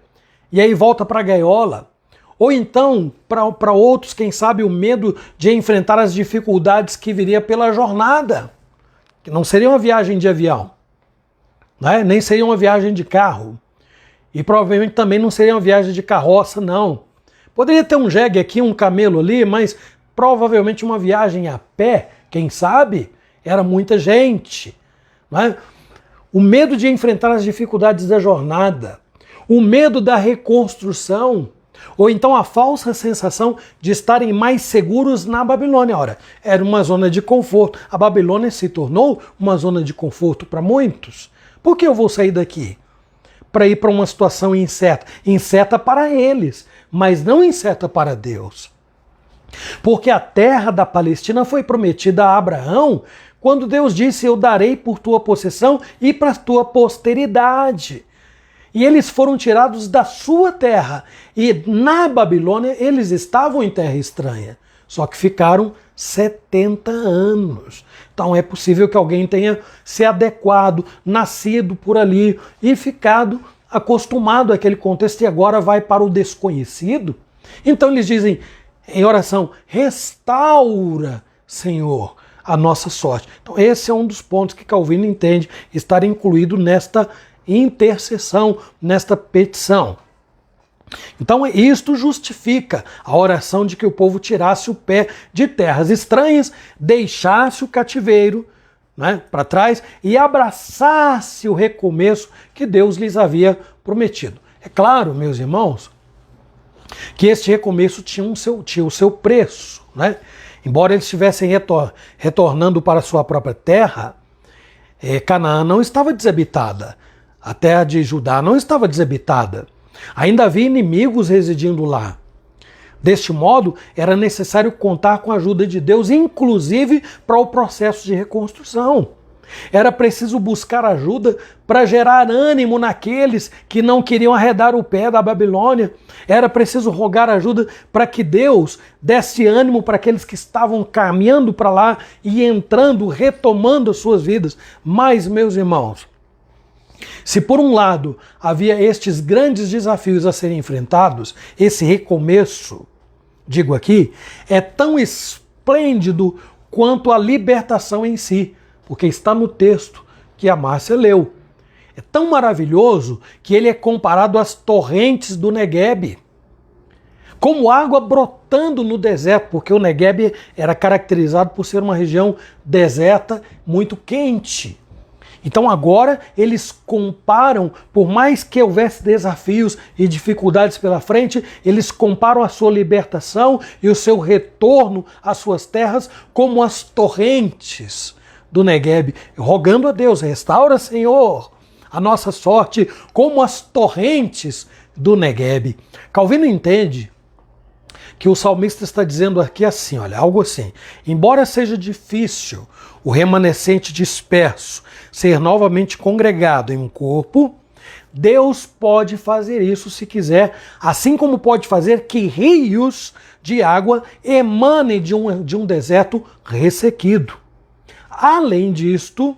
e aí volta para a gaiola. Ou então, para outros, quem sabe, o medo de enfrentar as dificuldades que viria pela jornada, que não seria uma viagem de avião, né? Nem seria uma viagem de carro, e provavelmente também não seria uma viagem de carroça, não. Poderia ter um jegue aqui, um camelo ali, mas provavelmente uma viagem a pé, quem sabe, era muita gente, né? O medo de enfrentar as dificuldades da jornada, o medo da reconstrução, ou então a falsa sensação de estarem mais seguros na Babilônia. Ora, era uma zona de conforto. A Babilônia se tornou uma zona de conforto para muitos. Por que eu vou sair daqui? Para ir para uma situação incerta. Incerta para eles, mas não incerta para Deus. Porque a terra da Palestina foi prometida a Abraão quando Deus disse: eu darei por tua possessão e para tua posteridade. E eles foram tirados da sua terra. E na Babilônia eles estavam em terra estranha. Só que ficaram 70 anos. Então é possível que alguém tenha se adequado, nascido por ali e ficado acostumado àquele contexto e agora vai para o desconhecido. Então eles dizem em oração: restaura, Senhor, a nossa sorte. Então esse é um dos pontos que Calvino entende estar incluído nesta intercessão, nesta petição. Então isto justifica a oração de que o povo tirasse o pé de terras estranhas, deixasse o cativeiro, né, para trás e abraçasse o recomeço que Deus lhes havia prometido. É claro, meus irmãos, que este recomeço tinha o seu preço, né? Embora eles estivessem retornando para a sua própria terra, Canaã não estava desabitada. A terra de Judá não estava desabitada. Ainda havia inimigos residindo lá. Deste modo, era necessário contar com a ajuda de Deus, inclusive para o processo de reconstrução. Era preciso buscar ajuda para gerar ânimo naqueles que não queriam arredar o pé da Babilônia. Era preciso rogar ajuda para que Deus desse ânimo para aqueles que estavam caminhando para lá e entrando, retomando as suas vidas. Mas, meus irmãos, se por um lado havia estes grandes desafios a serem enfrentados, esse recomeço, digo aqui, é tão esplêndido quanto a libertação em si, porque está no texto que a Márcia leu. É tão maravilhoso que ele é comparado às torrentes do Negueb, como água brotando no deserto, porque o Negueb era caracterizado por ser uma região deserta, muito quente. Então agora eles comparam, por mais que houvesse desafios e dificuldades pela frente, eles comparam a sua libertação e o seu retorno às suas terras como as torrentes do Negueb, rogando a Deus: restaura, Senhor, a nossa sorte como as torrentes do Negueb. Calvino entende que o salmista está dizendo aqui assim, olha, algo assim: embora seja difícil o remanescente disperso ser novamente congregado em um corpo, Deus pode fazer isso se quiser, assim como pode fazer que rios de água emanem de um deserto ressequido. Além disto,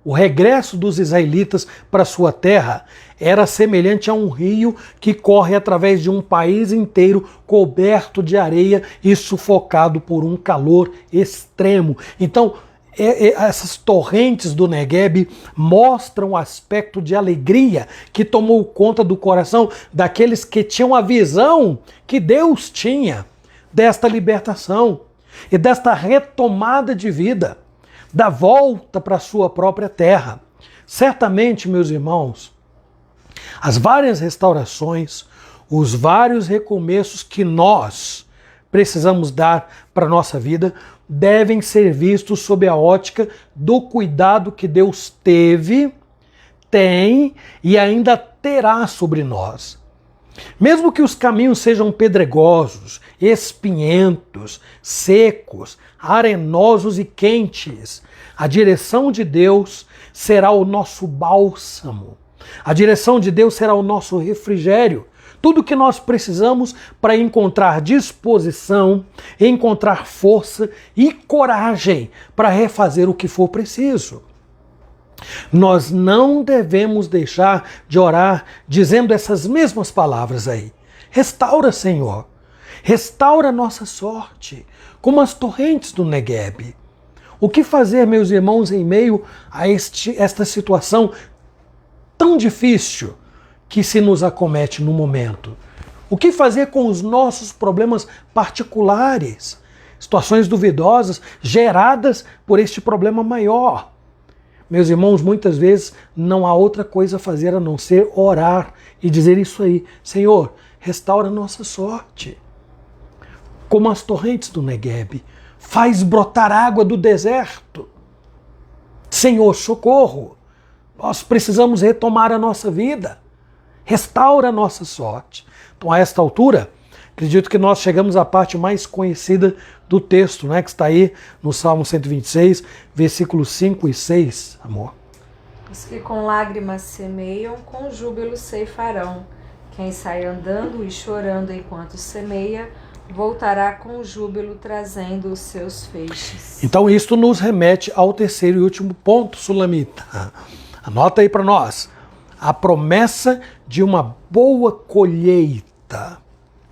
o regresso dos israelitas para sua terra era semelhante a um rio que corre através de um país inteiro coberto de areia e sufocado por um calor extremo. Então, essas torrentes do Negueb mostram o aspecto de alegria que tomou conta do coração daqueles que tinham a visão que Deus tinha desta libertação e desta retomada de vida, da volta para a sua própria terra. Certamente, meus irmãos, as várias restaurações, os vários recomeços que nós precisamos dar para a nossa vida devem ser vistos sob a ótica do cuidado que Deus teve, tem e ainda terá sobre nós. Mesmo que os caminhos sejam pedregosos, espinhentos, secos, arenosos e quentes, a direção de Deus será o nosso bálsamo. A direção de Deus será o nosso refrigério. Tudo que nós precisamos para encontrar disposição, encontrar força e coragem para refazer o que for preciso. Nós não devemos deixar de orar dizendo essas mesmas palavras aí. Restaura, Senhor. Restaura nossa sorte, como as torrentes do Negueb. O que fazer, meus irmãos, em meio a esta situação tão difícil que se nos acomete no momento? O que fazer com os nossos problemas particulares? Situações duvidosas geradas por este problema maior. Meus irmãos, muitas vezes não há outra coisa a fazer a não ser orar e dizer isso aí. Senhor, restaura a nossa sorte. Como as torrentes do Negueb, faz brotar água do deserto. Senhor, socorro. Nós precisamos retomar a nossa vida. Restaura a nossa sorte. Então, a esta altura, acredito que nós chegamos à parte mais conhecida do texto, né, que está aí no Salmo 126, versículos 5 e 6, amor. Os que com lágrimas semeiam, com júbilo ceifarão. Quem sai andando e chorando enquanto semeia, voltará com júbilo trazendo os seus feixes. Então isto nos remete ao terceiro e último ponto, Sulamita. Anota aí para nós. A promessa de uma boa colheita.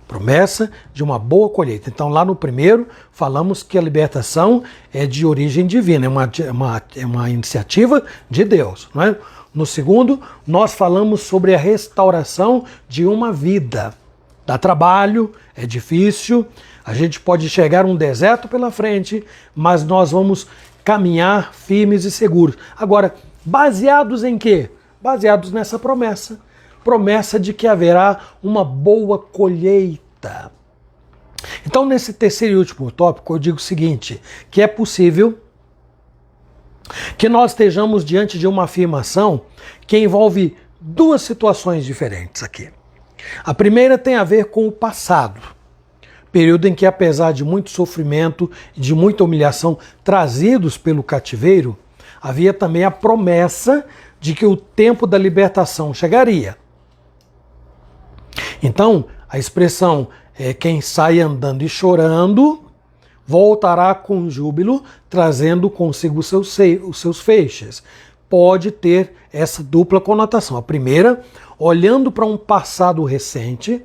Promessa de uma boa colheita. Então lá no primeiro falamos que a libertação é de origem divina, é uma iniciativa de Deus, não é? No segundo, nós falamos sobre a restauração de uma vida. Dá trabalho, é difícil, a gente pode chegar a um deserto pela frente, mas nós vamos caminhar firmes e seguros. Agora, baseados em quê? Baseados nessa promessa. Promessa de que haverá uma boa colheita. Então, nesse terceiro e último tópico, eu digo o seguinte, que é possível que nós estejamos diante de uma afirmação que envolve duas situações diferentes aqui. A primeira tem a ver com o passado, período em que, apesar de muito sofrimento e de muita humilhação trazidos pelo cativeiro, havia também a promessa de que o tempo da libertação chegaria. Então, a expressão é quem sai andando e chorando voltará com júbilo, trazendo consigo os seus feixes. Pode ter essa dupla conotação. A primeira, olhando para um passado recente,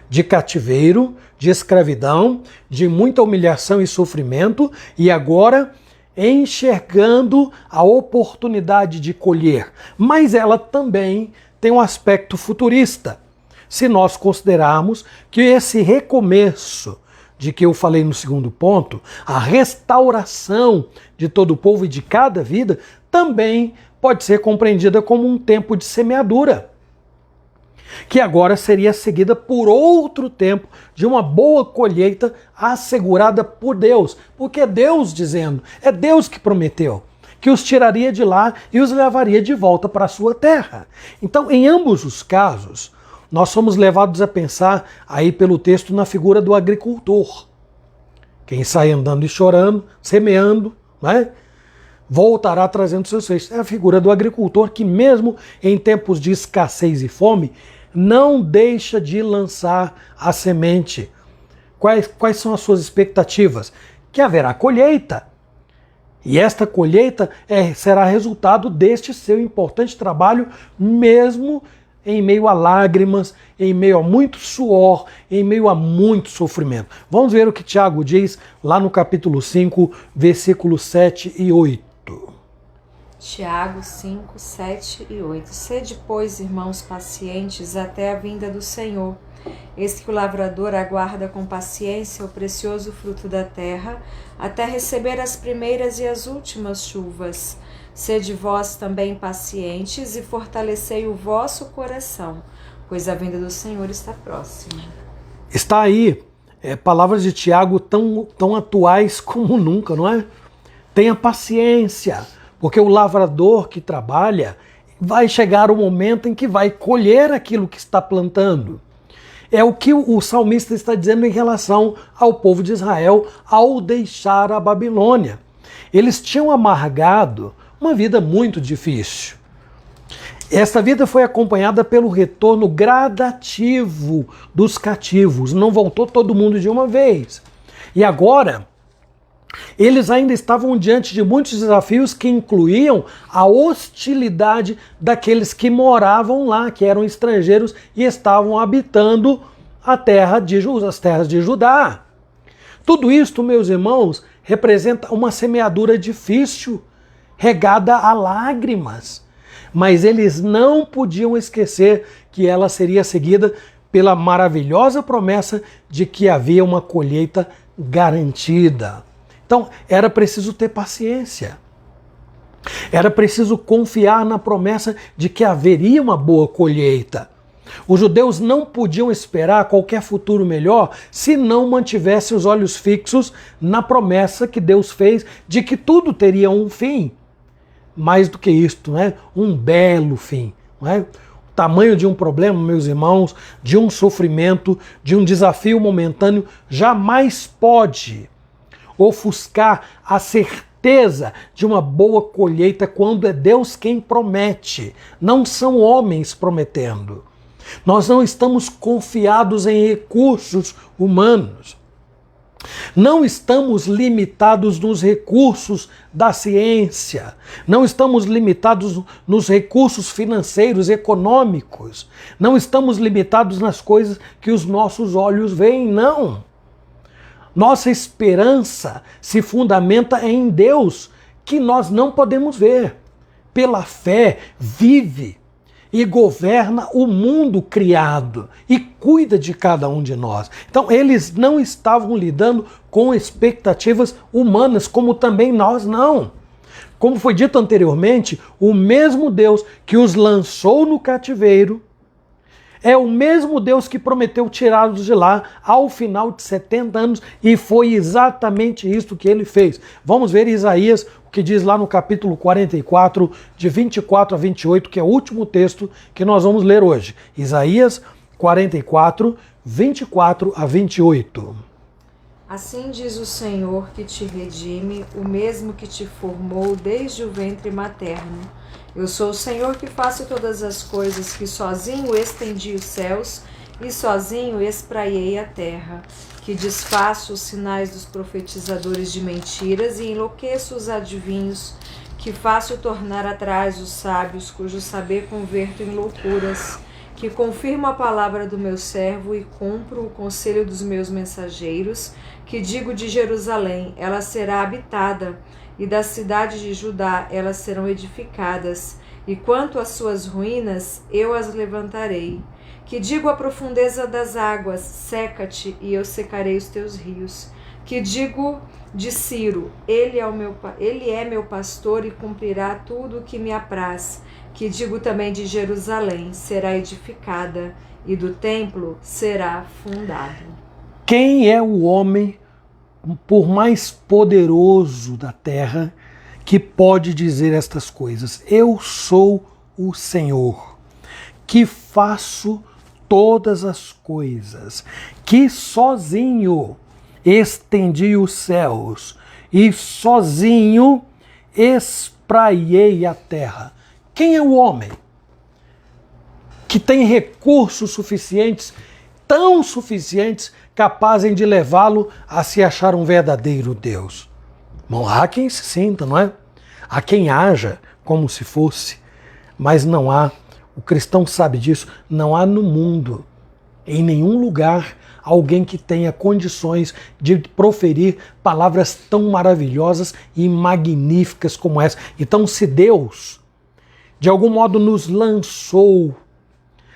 de cativeiro, de escravidão, de muita humilhação e sofrimento, e agora enxergando a oportunidade de colher. Mas ela também tem um aspecto futurista. Se nós considerarmos que esse recomeço, de que eu falei no segundo ponto, a restauração de todo o povo e de cada vida, também pode ser compreendida como um tempo de semeadura, que agora seria seguida por outro tempo de uma boa colheita assegurada por Deus, porque é Deus dizendo, é Deus que prometeu, que os tiraria de lá e os levaria de volta para a sua terra. Então, em ambos os casos, nós somos levados a pensar aí pelo texto na figura do agricultor. Quem sai andando e chorando, semeando, né, voltará trazendo seus feixes. É a figura do agricultor que mesmo em tempos de escassez e fome, não deixa de lançar a semente. Quais são as suas expectativas? Que haverá colheita. E esta colheita será resultado deste seu importante trabalho, mesmo em meio a lágrimas, em meio a muito suor, em meio a muito sofrimento. Vamos ver o que Tiago diz lá no capítulo 5, versículos 7 e 8. Tiago 5, 7 e 8. Sede, pois, irmãos, pacientes até a vinda do Senhor. Eis que o lavrador aguarda com paciência o precioso fruto da terra, até receber as primeiras e as últimas chuvas. Sede vós também pacientes e fortalecei o vosso coração, pois a vinda do Senhor está próxima. Está aí palavras de Tiago tão atuais como nunca, não é? Tenha paciência, porque o lavrador que trabalha vai chegar o momento em que vai colher aquilo que está plantando. É o que o salmista está dizendo em relação ao povo de Israel ao deixar a Babilônia. Eles tinham amargado uma vida muito difícil. Esta vida foi acompanhada pelo retorno gradativo dos cativos. Não voltou todo mundo de uma vez. E agora, eles ainda estavam diante de muitos desafios que incluíam a hostilidade daqueles que moravam lá, que eram estrangeiros e estavam habitando as terras de Judá. Tudo isto, meus irmãos, representa uma semeadura difícil, regada a lágrimas. Mas eles não podiam esquecer que ela seria seguida pela maravilhosa promessa de que havia uma colheita garantida. Então, era preciso ter paciência. Era preciso confiar na promessa de que haveria uma boa colheita. Os judeus não podiam esperar qualquer futuro melhor se não mantivessem os olhos fixos na promessa que Deus fez de que tudo teria um fim. Mais do que isto, né? Um belo fim. Não é? O tamanho de um problema, meus irmãos, de um sofrimento, de um desafio momentâneo, jamais pode ofuscar a certeza de uma boa colheita quando é Deus quem promete. Não são homens prometendo. Nós não estamos confiados em recursos humanos. Não estamos limitados nos recursos da ciência, não estamos limitados nos recursos financeiros, econômicos, não estamos limitados nas coisas que os nossos olhos veem, não. Nossa esperança se fundamenta em Deus, que nós não podemos ver. Pela fé, vive e governa o mundo criado e cuida de cada um de nós. Então, eles não estavam lidando com expectativas humanas, como também nós não. Como foi dito anteriormente, o mesmo Deus que os lançou no cativeiro é o mesmo Deus que prometeu tirá-los de lá ao final de 70 anos, e foi exatamente isso que ele fez. Vamos ver Isaías, o que diz lá no capítulo 44, de 24 a 28, que é o último texto que nós vamos ler hoje. Isaías 44, 24 a 28. Assim diz o Senhor que te redime, o mesmo que te formou desde o ventre materno. Eu sou o Senhor que faço todas as coisas, que sozinho estendi os céus e sozinho espraiei a terra, que desfaço os sinais dos profetizadores de mentiras e enlouqueço os adivinhos, que faço tornar atrás os sábios, cujo saber converto em loucuras, que confirmo a palavra do meu servo e cumpro o conselho dos meus mensageiros, que digo de Jerusalém, ela será habitada, e da cidade de Judá elas serão edificadas, e quanto às suas ruínas, eu as levantarei. Que digo à profundeza das águas, seca-te, e eu secarei os teus rios. Que digo de Ciro, ele é meu pastor e cumprirá tudo o que me apraz. Que digo também de Jerusalém, será edificada, e do templo será fundado. Quem é o homem, por mais poderoso da terra, que pode dizer estas coisas? Eu sou o Senhor, que faço todas as coisas, que sozinho estendi os céus e sozinho espraiei a terra. Quem é o homem que tem recursos suficientes, tão suficientes, capazes de levá-lo a se achar um verdadeiro Deus? Bom, há quem se sinta, não é? Há quem haja como se fosse, mas não há. O cristão sabe disso. Não há no mundo, em nenhum lugar, alguém que tenha condições de proferir palavras tão maravilhosas e magníficas como essa. Então, se Deus, de algum modo, nos lançou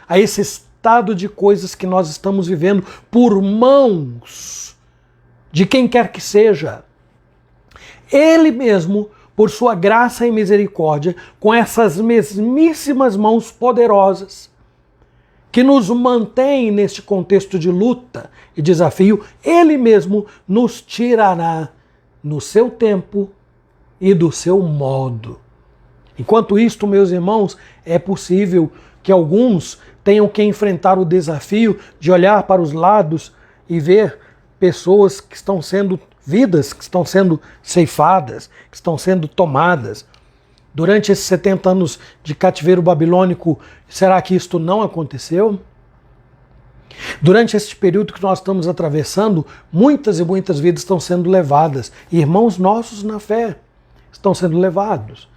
a esse estado de coisas que nós estamos vivendo por mãos de quem quer que seja, Ele mesmo, por sua graça e misericórdia, com essas mesmíssimas mãos poderosas, que nos mantém neste contexto de luta e desafio, Ele mesmo nos tirará no seu tempo e do seu modo. Enquanto isto, meus irmãos, é possível que alguns tenham que enfrentar o desafio de olhar para os lados e ver pessoas que estão sendo, vidas que estão sendo ceifadas, que estão sendo tomadas. Durante esses 70 anos de cativeiro babilônico, será que isto não aconteceu? Durante este período que nós estamos atravessando, muitas e muitas vidas estão sendo levadas. Irmãos nossos na fé estão sendo levados.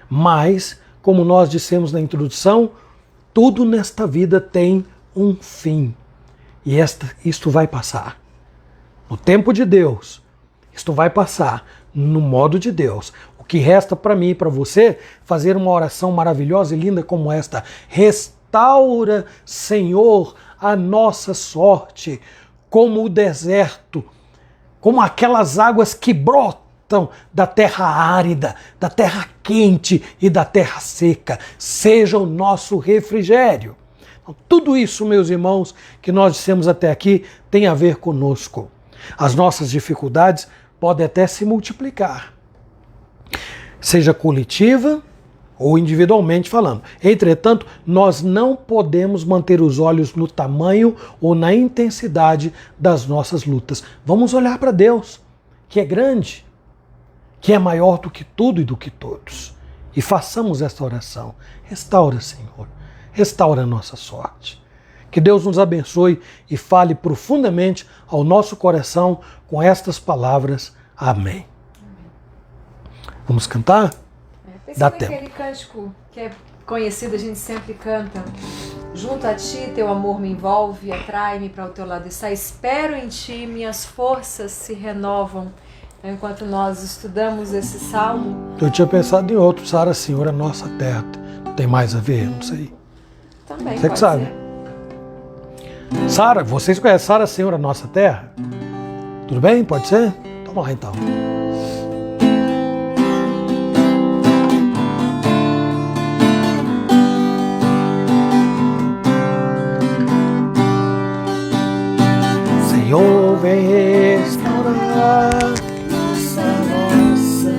Mas, como nós dissemos na introdução, tudo nesta vida tem um fim. E isto vai passar. No tempo de Deus, isto vai passar. No modo de Deus. O que resta para mim e para você, fazer uma oração maravilhosa e linda como esta. Restaura, Senhor, a nossa sorte, como o deserto, como aquelas águas que brotam da terra árida, da terra quente e da terra seca. Seja o nosso refrigério. Então, tudo isso, meus irmãos, que nós dissemos até aqui, tem a ver conosco. As nossas dificuldades podem até se multiplicar, seja coletiva ou individualmente falando. Entretanto, nós não podemos manter os olhos no tamanho ou na intensidade das nossas lutas. Vamos olhar para Deus, que é grande, que é maior do que tudo e do que todos. E façamos esta oração. Restaura, Senhor. Restaura a nossa sorte. Que Deus nos abençoe e fale profundamente ao nosso coração com estas palavras. Amém. Vamos cantar? Dá tempo. Aquele cântico que é conhecido, a gente sempre canta. Junto a ti, teu amor me envolve, atrai-me para o teu lado estar. Espero em ti, minhas forças se renovam. Então, enquanto nós estudamos esse salmo... Eu tinha pensado em outro, Sara, Senhor, a nossa terra. Tem mais a ver? Não sei. Também você que sabe. Sara, vocês conhecem Sara, Senhor, a nossa terra? Tudo bem? Pode ser? Então vamos lá então. Senhor, vem restaurar nossa nação.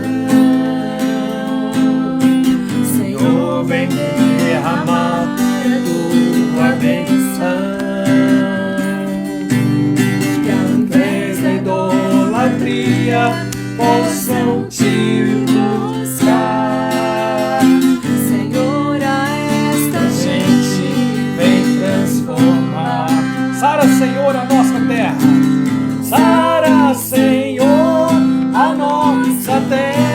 Senhor, vem derramar tua bênção. Que ao invés da idolatria possam te buscar. Senhor, a esta gente vem transformar. Sara, Senhor, a nossa terra. Sara, Senhor, a nossa terra.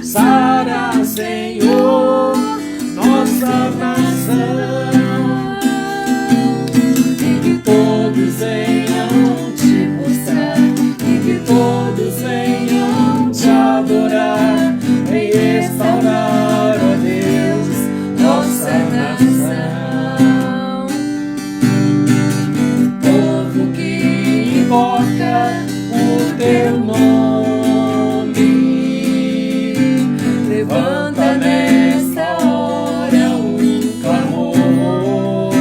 Sara, Senhor, nossa nação. E que todos venham te buscar, e que todos venham te adorar, e restaurar, ó Deus, nossa nação. Invoca o teu nome, levanta nesta hora um clamor.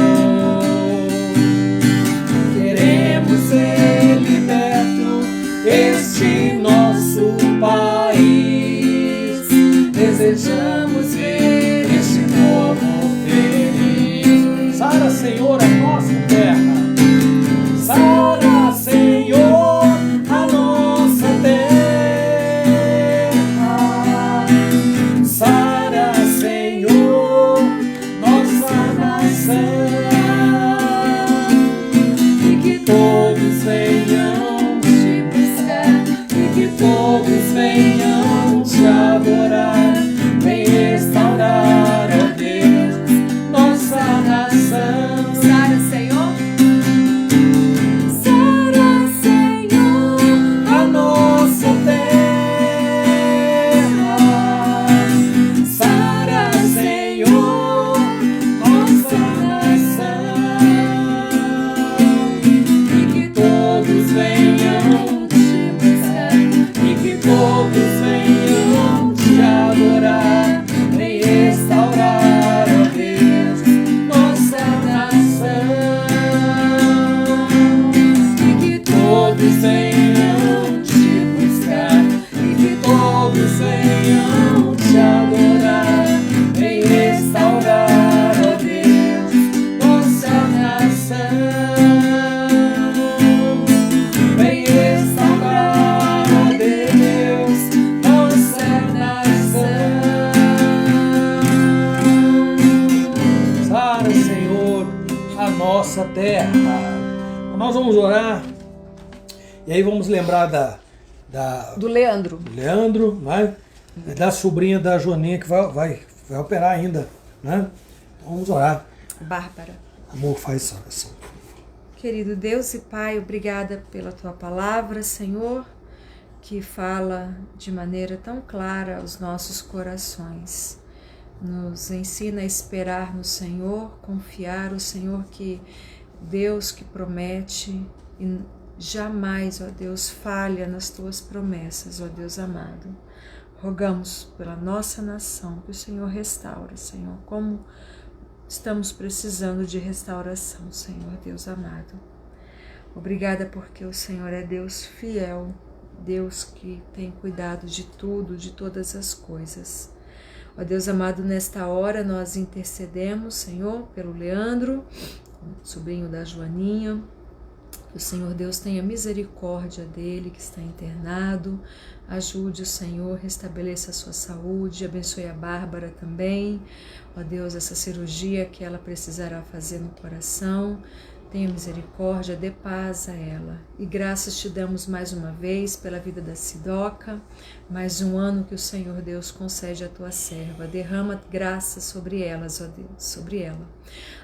Queremos ser liberto este nosso país, desejamos ver este povo feliz. Sara, Senhor, a nossa terra. Sara, Senhor, a nossa terra. Sara, Senhor, nossa nação. E que todos venham te buscar, e que todos venham te adorar. Vem nossa terra. Nós vamos orar e aí vamos lembrar do Leandro. Leandro, né? Da sobrinha da Joaninha que vai operar ainda, né? Então vamos orar. Bárbara. Amor, faz essa oração. Querido Deus e Pai, obrigada pela Tua palavra, Senhor, que fala de maneira tão clara aos nossos corações. Nos ensina a esperar no Senhor, confiar o Senhor que Deus que promete e jamais, ó Deus, falha nas Tuas promessas, ó Deus amado. Rogamos pela nossa nação que o Senhor restaure, Senhor, como estamos precisando de restauração, Senhor, Deus amado. Obrigada porque o Senhor é Deus fiel, Deus que tem cuidado de tudo, de todas as coisas. Ó Deus amado, nesta hora nós intercedemos, Senhor, pelo Leandro, sobrinho da Joaninha. Que o Senhor Deus tenha misericórdia dele que está internado. Ajude o Senhor, restabeleça a sua saúde, abençoe a Bárbara também. Ó Deus, essa cirurgia que ela precisará fazer no coração, tenha misericórdia, dê paz a ela. E graças te damos mais uma vez pela vida da Sidoca, mais um ano que o Senhor Deus concede à tua serva. Derrama graça sobre elas, ó Deus, sobre ela.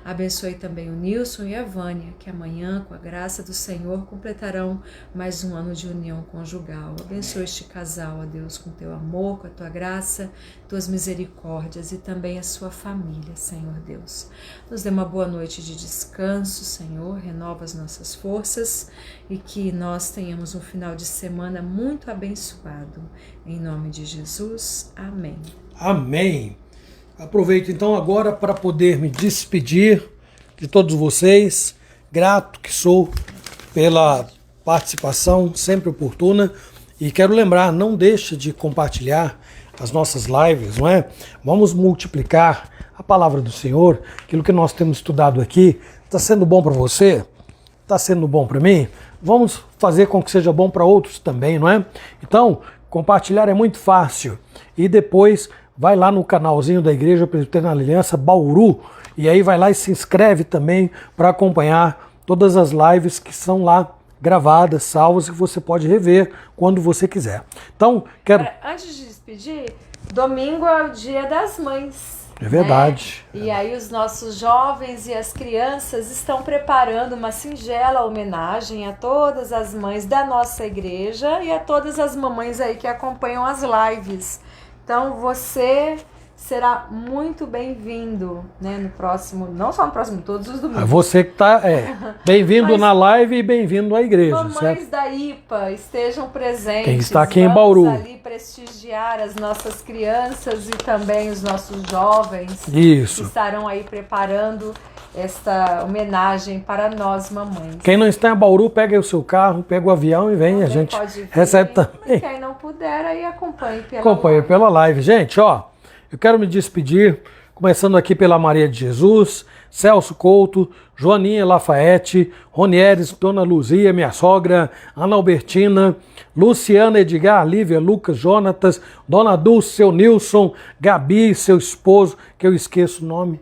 Abençoe também o Nilson e a Vânia, que amanhã, com a graça do Senhor, completarão mais um ano de união conjugal. Abençoe este casal, ó Deus, com teu amor, com a tua graça, tuas misericórdias e também a sua família, Senhor Deus. Nos dê uma boa noite de descanso, Senhor, renova as nossas forças e que nós tenhamos um final de semana muito abençoado. Em nome de Jesus, amém. Amém. Aproveito então agora para poder me despedir de todos vocês, grato que sou pela participação sempre oportuna e quero lembrar, não deixe de compartilhar as nossas lives, não é? Vamos multiplicar a palavra do Senhor, aquilo que nós temos estudado aqui, está sendo bom para você? Está sendo bom para mim? Vamos fazer com que seja bom para outros também, não é? Então, compartilhar é muito fácil e depois vai lá no canalzinho da Igreja Presbiteriana Aliança Bauru e aí vai lá e se inscreve também para acompanhar todas as lives que são lá gravadas, salvas, que você pode rever quando você quiser. Então, quero... Antes de despedir, domingo é o Dia das Mães. É verdade. Né? E aí os nossos jovens e as crianças estão preparando uma singela homenagem a todas as mães da nossa igreja e a todas as mamães aí que acompanham as lives. Então você será muito bem-vindo, né, no próximo, não só no próximo, todos os domingos. Você que está bem-vindo na live e bem-vindo à igreja. Mamães certo? da IPA estejam presentes. Quem está aqui em Bauru. Vamos ali prestigiar as nossas crianças e também os nossos jovens. Isso. Que estarão aí preparando esta homenagem para nós, mamães. Quem não está em Bauru, pega aí o seu carro, pega o avião e vem. Também a gente pode vir, recebe também. Quem não puder, aí acompanhe pela live. Gente, ó, eu quero me despedir, começando aqui pela Maria de Jesus, Celso Couto, Joaninha Lafayette, Ronieres, Dona Luzia, minha sogra, Ana Albertina, Luciana, Edgar, Lívia, Lucas, Jonatas, Dona Dulce, seu Nilson, Gabi, seu esposo, que eu esqueço o nome.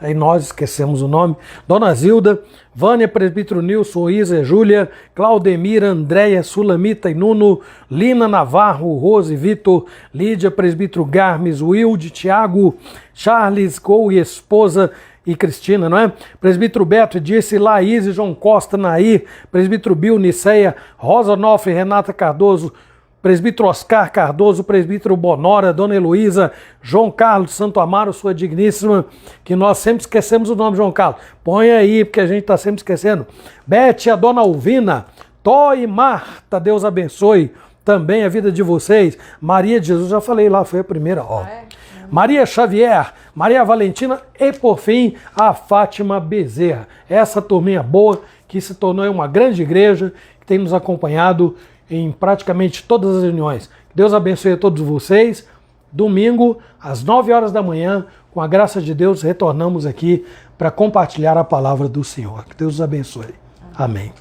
Aí nós esquecemos o nome. Dona Zilda, Vânia, Presbítero Nilson, Isa, Júlia, Claudemira, Andréia, Sulamita e Nuno, Lina Navarro, Rose, Vitor, Lídia, Presbítero Garmes, Wilde, Tiago, Charles, Cole, esposa e Cristina, não é? Presbítero Beto, Edilce, Laís, João Costa, Nair, Presbítero Bill, Niceia, Rosa Nofre, Renata Cardoso, Presbítero Oscar Cardoso, Presbítero Bonora, Dona Heloísa, João Carlos Santo Amaro, sua digníssima, que nós sempre esquecemos o nome, João Carlos. Põe aí, porque a gente está sempre esquecendo. Bete, a Dona Alvina, Tó e Marta, Deus abençoe também a vida de vocês. Maria de Jesus, já falei lá, foi a primeira, ó. Maria Xavier, Maria Valentina e, por fim, a Fátima Bezerra. Essa turminha boa que se tornou uma grande igreja, que tem nos acompanhado em praticamente todas as reuniões. Deus abençoe a todos vocês. Domingo, às 9 horas da manhã, com a graça de Deus, retornamos aqui para compartilhar a palavra do Senhor. Que Deus os abençoe. Amém.